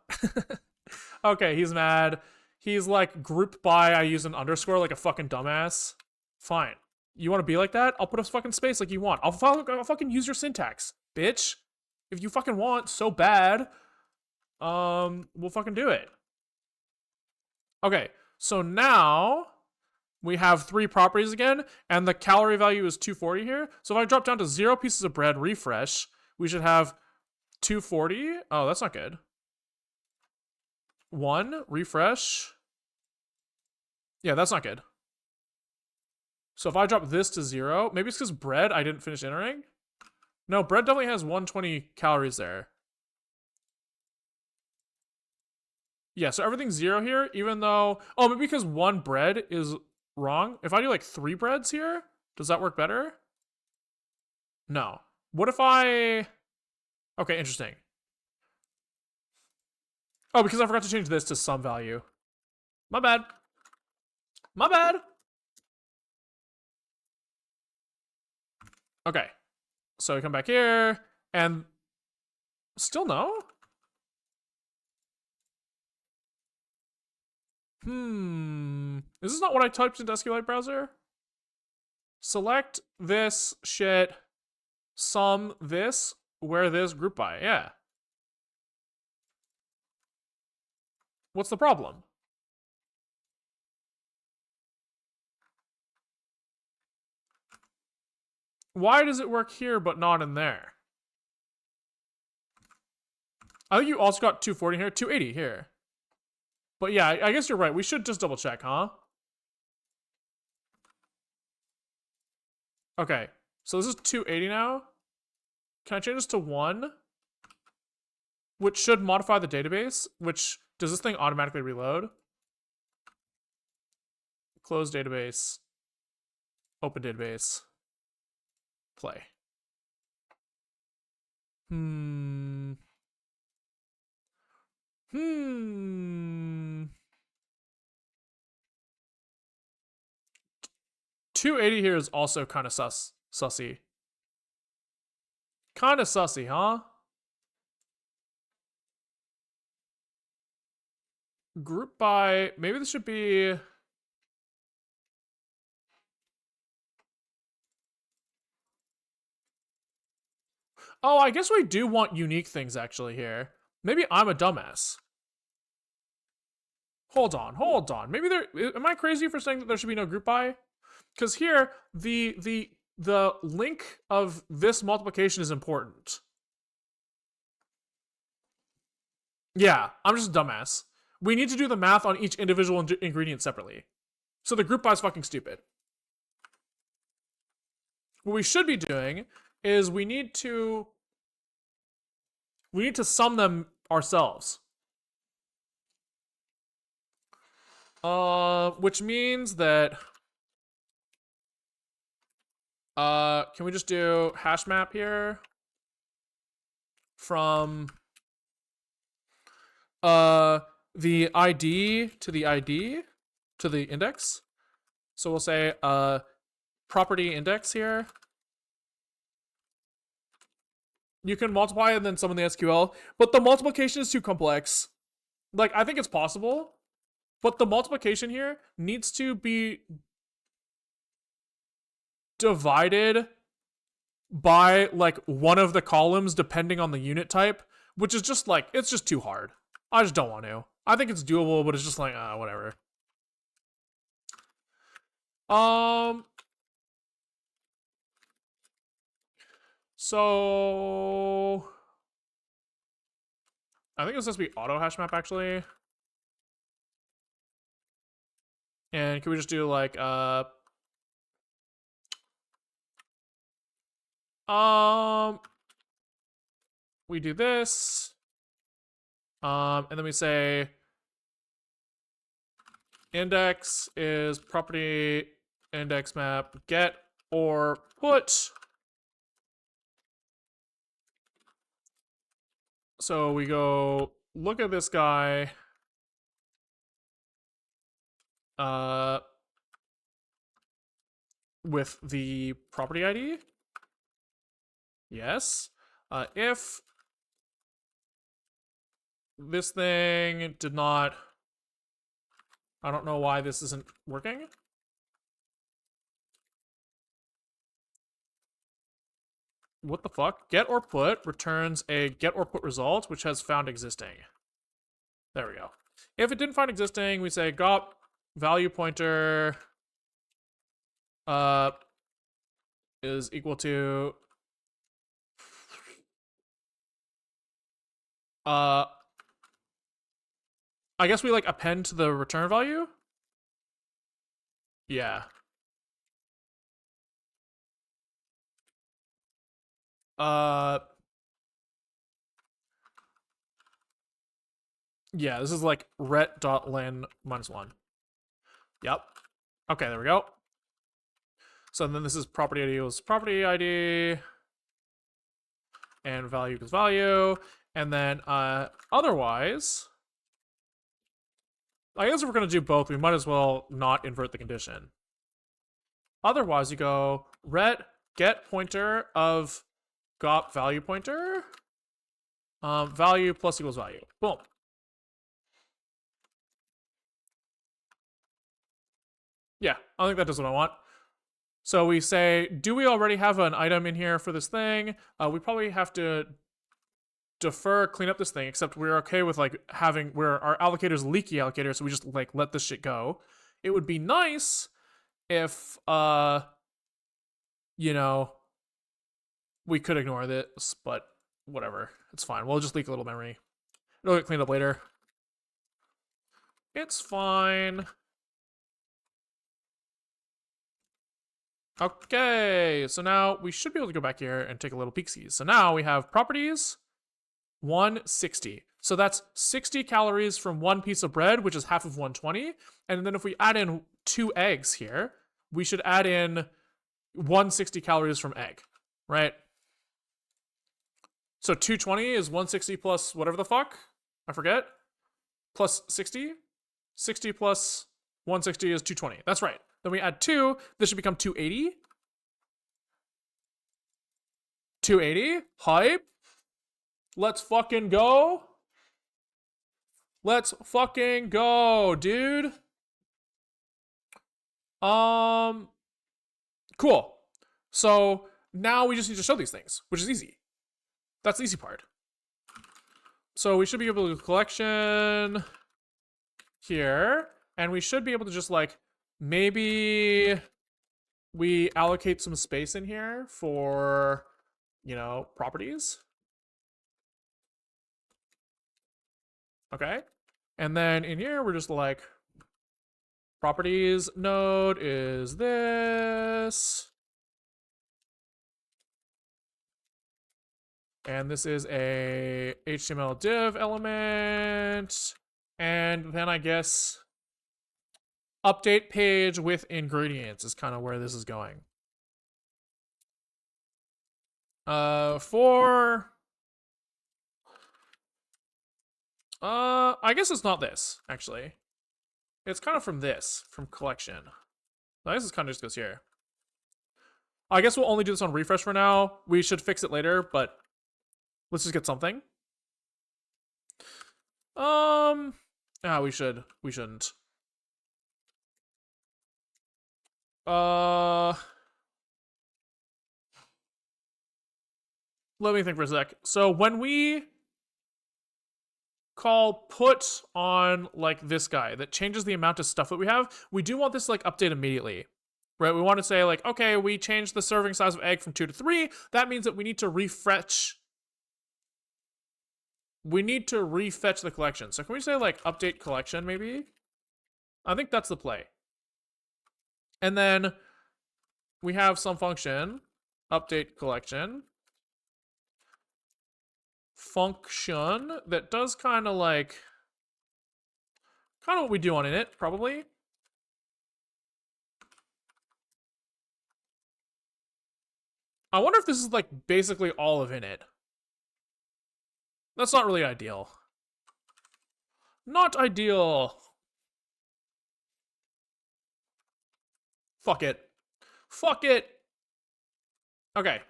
Okay, he's mad. He's like group by I use an underscore like a fucking dumbass. Fine. You want to be like that? I'll put a fucking space like you want. I'll fucking use your syntax, bitch. If you fucking want so bad, we'll fucking do it. Okay, so now we have 3 properties again, and the calorie value is 240 here. So if I drop down to 0 pieces of bread, refresh, we should have 240. Oh, that's not good. 1, refresh. Yeah, that's not good. So if I drop this to 0, maybe it's because bread I didn't finish entering. No, bread definitely has 120 calories there. Yeah, so everything's 0 here, even though, oh, maybe because 1 bread is wrong. If I do like 3 breads here, does that work better? No. What if I, okay, interesting. Oh, because I forgot to change this to some value. My bad. My bad. Okay. So we come back here, and still no? Is this not what I typed into SQLite browser? Select this shit, sum this, where this, group by, yeah. What's the problem? Why does it work here but not in there? I think you also got 240 here, 280 here. But yeah, I guess you're right. We should just double check, huh? Okay, so this is 280 now. Can I change this to 1? Which should modify the database, which, does this thing automatically reload? Close database, open database, play. 280 here is also kind of sussy. Kind of sussy, huh? Group by, maybe this should be, oh, I guess we do want unique things actually here. Maybe I'm a dumbass. Hold on. Maybe there, am I crazy for saying that there should be no group by? Because here, the link of this multiplication is important. Yeah, I'm just a dumbass. We need to do the math on each individual ingredient separately. So the group by is fucking stupid. What we should be doing is we need to sum them ourselves. Which means that can we just do hash map here from the ID to the ID to the index? So we'll say property index here. You can multiply and then summon the SQL, but the multiplication is too complex. Like, I think it's possible, but the multiplication here needs to be divided by like one of the columns depending on the unit type, which is just like, it's just too hard. I just don't want to. I think it's doable, but it's just like, whatever. So I think this has to be auto hash map actually. And can we just do like we do this. And then we say index is property index map get or put. So we go look at this guy. With the property ID. Yes. If this thing did not, I don't know why this isn't working. What the fuck? Get or put returns a get or put result, which has found existing. There we go. If it didn't find existing, we say got value pointer is equal to I guess we like append to the return value. Yeah. Yeah, this is like ret.len -1. Yep. Okay, there we go. So then this is property ID equals property ID. And value equals value. And then otherwise, I guess if we're going to do both, we might as well not invert the condition. Otherwise, you go ret get pointer of got value pointer. Value plus equals value. Boom. Yeah, I think that does what I want. So we say, do we already have an item in here for this thing? We probably have to defer, clean up this thing, except we're okay with like having where our allocator is leaky allocator, so we just like let this shit go. It would be nice if you know, we could ignore this, but whatever. It's fine. We'll just leak a little memory. It'll get cleaned up later. It's fine. Okay, so now we should be able to go back here and take a little peeksies. So now we have properties 160. So that's 60 calories from one piece of bread, which is half of 120. And then if we add in 2 eggs here, we should add in 160 calories from egg, right? So 220 is 160 plus whatever the fuck, I forget, plus 60. 60 plus 160 is 220. That's right. Then we add 2. This should become 280. 280. Hype. Let's fucking go. Let's fucking go, dude. Cool. So now we just need to show these things, which is easy. That's the easy part. So we should be able to do collection here, and we should be able to just like, maybe we allocate some space in here for, you know, properties. Okay. And then in here, we're just like, properties node is this. And this is a HTML div element. And then I guess update page with ingredients is kind of where this is going. I guess it's not this, actually. It's kind of from collection. I guess this kind of just goes here. I guess we'll only do this on refresh for now. We should fix it later, but let's just get something. We shouldn't. Let me think for a sec. So when we call put on like this guy that changes the amount of stuff that we have, we do want this like update immediately, right? We want to say like, okay, we changed the serving size of egg from 2 to 3. That means that we need to refetch. We need to refetch the collection. So can we say like update collection maybe? I think that's the play. And then we have some function, update collection. Function that does kind of what we do on init, probably. I wonder if this is like basically all of init. That's not really ideal. Not ideal. Fuck it. Fuck it. Okay.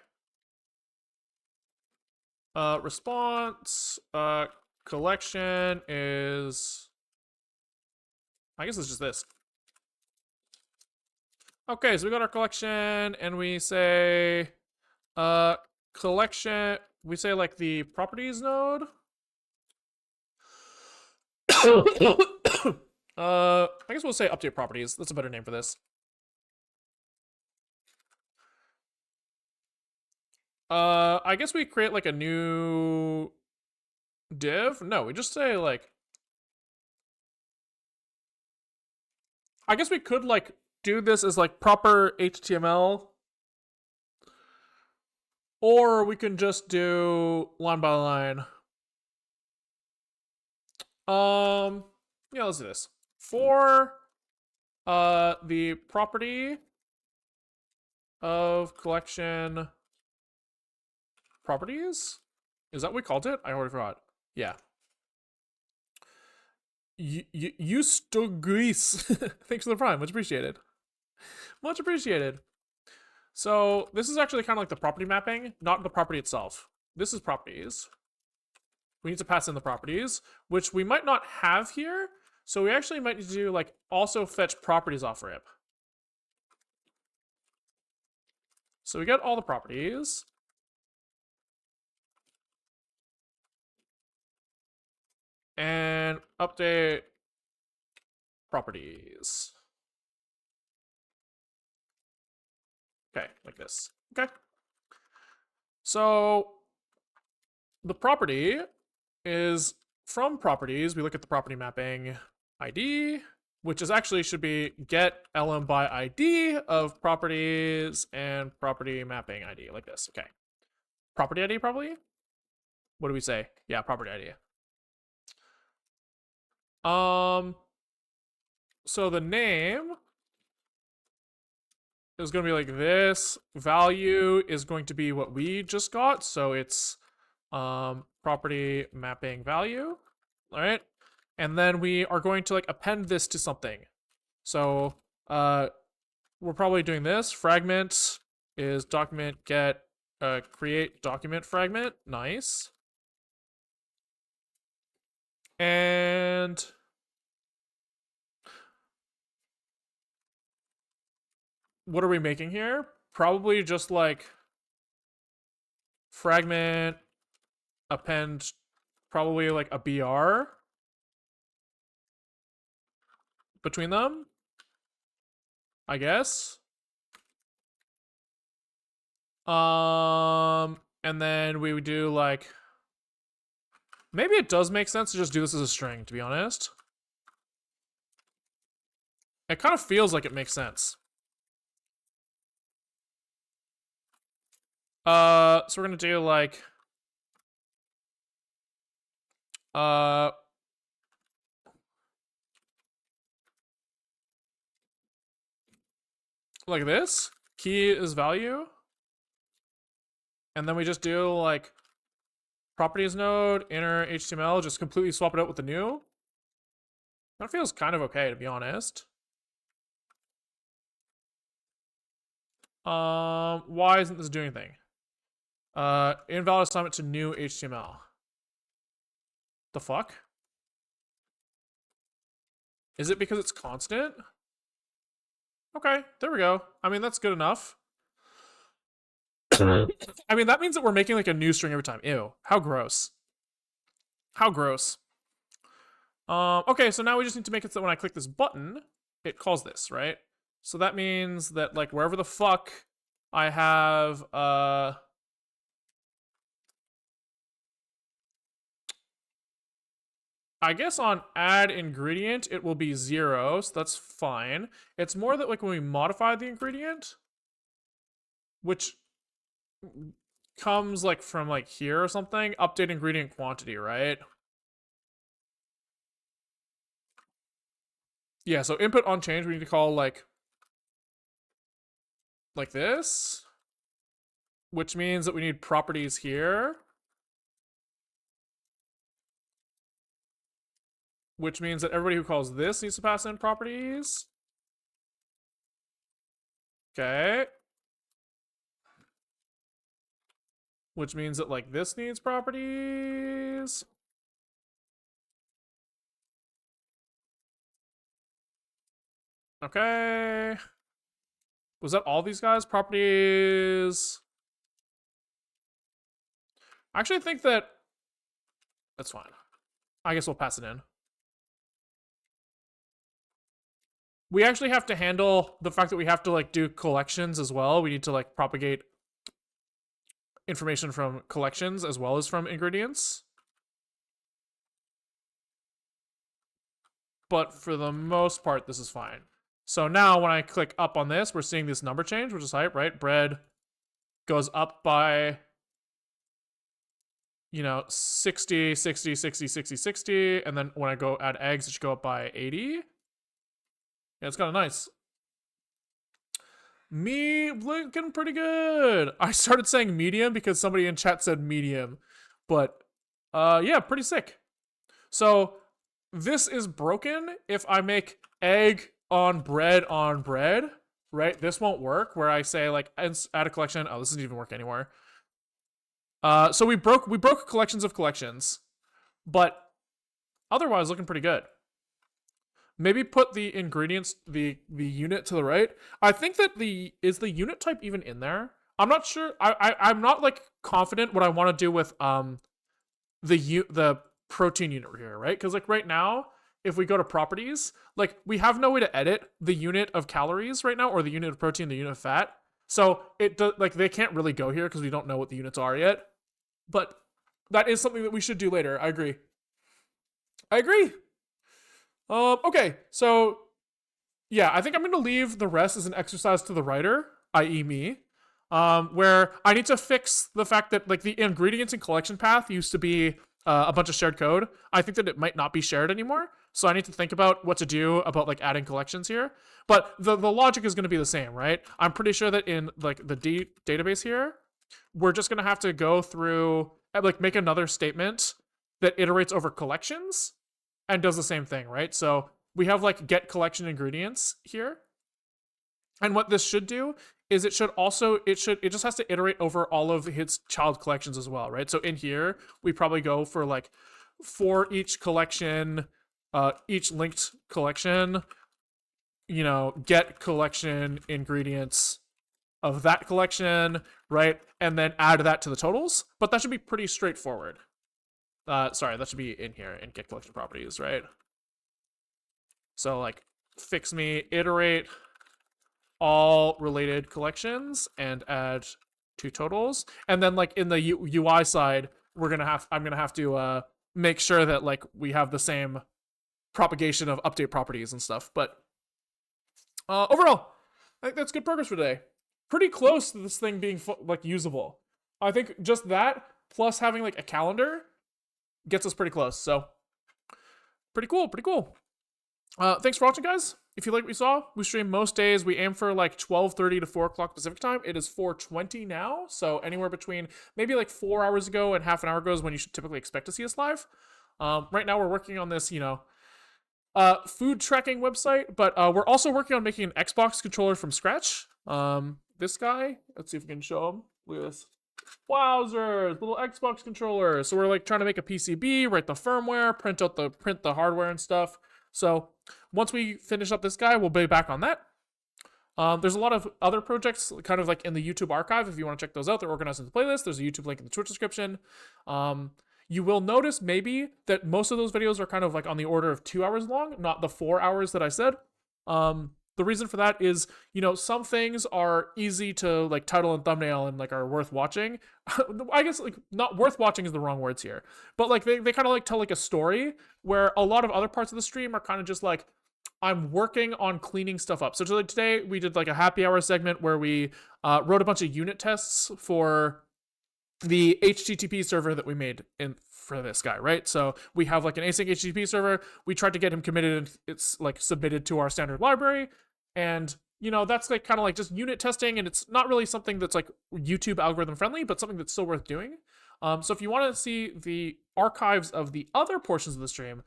Response, collection is, I guess it's just this. Okay, so we got our collection and we say, collection, we say like the properties node. I guess we'll say update properties. That's a better name for this. I guess we create like a new div. No, we just say like, I guess we could like do this as like proper HTML, or we can just do line by line. Yeah, let's do this. For the property of collection properties? Is that what we called it? I already forgot. Yeah. Grease. Thanks for the prime. Much appreciated. Much appreciated. So this is actually kind of like the property mapping, not the property itself. This is properties. We need to pass in the properties, which we might not have here. So we actually might need to do like also fetch properties off rip. So we get all the properties. And update properties. Okay, like this. Okay. So the property is from properties. We look at the property mapping ID, which is actually should be get lm by ID of properties and property mapping ID, like this. Okay. Property ID probably? What do we say? Yeah, property ID. So the name is going to be like this. Value is going to be what we just got. So it's property mapping value. All right. And then we are going to like append this to something. So we're probably doing this. Fragment is document get create document fragment. Nice. And what are we making here? Probably just like fragment append, probably like a BR between them, I guess. And then we would do like, maybe it does make sense to just do this as a string, to be honest. It kind of feels like it makes sense. So we're gonna do like Uh, like this. Key is value. And then we just do like properties node, inner HTML, just completely swap it out with the new. That feels kind of okay, to be honest. Why isn't this doing anything? Invalid assignment to new HTML. The fuck? Is it because it's constant? Okay, there we go. I mean, that's good enough. I mean, that means that we're making like a new string every time. Ew. How gross. How gross. Okay, so now we just need to make it so that when I click this button, it calls this, right? So that means that like wherever the fuck I have I guess on add ingredient it will be 0, so that's fine. It's more that like when we modify the ingredient, which comes like from like here or something, update ingredient quantity, right? Yeah, so input on change we need to call like this, which means that we need properties here, which means that everybody who calls this needs to pass in properties. Okay. Which means that like this needs properties. Okay. Was that all these guys? Properties. I actually think that that's fine. I guess we'll pass it in. We actually have to handle the fact that we have to like do collections as well. We need to like propagate information from collections as well as from ingredients. But for the most part, this is fine. So now when I click up on this, we're seeing this number change, which is hype, right? Bread goes up by, you know, 60, 60, 60, 60, 60. And then when I go add eggs, it should go up by 80. Yeah, it's kind of nice. Me looking pretty good. I started saying medium because somebody in chat said medium. But, yeah, pretty sick. So this is broken if I make egg on bread, right? This won't work where I say like add a collection. Oh, this doesn't even work anymore. So we broke collections of collections, but otherwise looking pretty good. Maybe put the ingredients, the unit to the right. I think that is the unit type even in there? I'm not sure. I'm not like confident what I want to do with the protein unit here, right? Because like right now, if we go to properties, like we have no way to edit the unit of calories right now, or the unit of protein, the unit of fat. So it like they can't really go here because we don't know what the units are yet. But that is something that we should do later. I agree. Okay, so yeah, I think I'm going to leave the rest as an exercise to the writer, i.e. me, where I need to fix the fact that like the ingredients and collection path used to be a bunch of shared code. I think that it might not be shared anymore, so I need to think about what to do about like adding collections here. But the logic is going to be the same, right? I'm pretty sure that in like the database here, we're just going to have to go through like make another statement that iterates over collections and does the same thing, right? So we have like get collection ingredients here. And what this should do is it just has to iterate over all of its child collections as well, right? So in here, we probably go for like for each collection, each linked collection, you know, get collection ingredients of that collection, right? And then add that to the totals. But that should be pretty straightforward. Sorry, that should be in here in get collection properties, right? So like fix me, iterate all related collections and add two totals. And then like in the UI side, I'm gonna have to make sure that like we have the same propagation of update properties and stuff. But overall, I think that's good progress for today. Pretty close to this thing being like usable. I think just that plus having like a calendar gets us pretty close. So pretty cool, pretty cool. Thanks for watching, guys. If you like what you saw, we stream most days. We aim for like 12:30 to 4 o'clock Pacific time. It is 4:20 now, so anywhere between maybe like 4 hours ago and half an hour ago is when you should typically expect to see us live. Right now, we're working on this, food tracking website, but we're also working on making an Xbox controller from scratch. This guy, let's see if we can show him. Look at this. Wowzers, little Xbox controller. So we're like trying to make a PCB, write the firmware, print the hardware and stuff. So once we finish up this guy, we'll be back on that. There's a lot of other projects kind of like in the YouTube archive. If you want to check those out, they're organized into playlists. There's a YouTube link in the Twitch description. You will notice maybe that most of those videos are kind of like on the order of 2 hours long, not the 4 hours that I said. The reason for that is, some things are easy to like title and thumbnail and like are worth watching. I guess like not worth watching is the wrong words here, but like they kind of like tell like a story, where a lot of other parts of the stream are kind of just like, I'm working on cleaning stuff up. So today we did like a happy hour segment where we wrote a bunch of unit tests for the HTTP server that we made for this guy, right? So we have like an async HTTP server. We tried to get him committed, and it's like submitted to our standard library. And that's like kind of like just unit testing, and it's not really something that's like YouTube algorithm friendly, but something that's still worth doing. So if you want to see the archives of the other portions of the stream,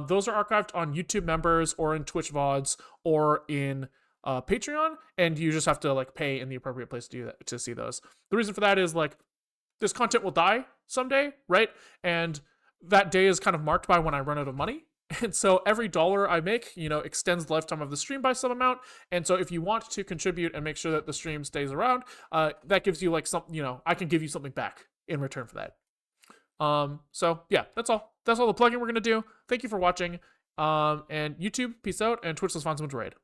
those are archived on YouTube members or in Twitch VODs or in Patreon, and you just have to like pay in the appropriate place to do that, to see those. The reason for that is like this content will die someday, right? And that day is kind of marked by when I run out of money. And so every dollar I make, extends the lifetime of the stream by some amount. And so if you want to contribute and make sure that the stream stays around, that gives you like I can give you something back in return for that. So yeah, that's all. That's all the plugging we're going to do. Thank you for watching. And YouTube, peace out. And Twitch, let's find someone to raid.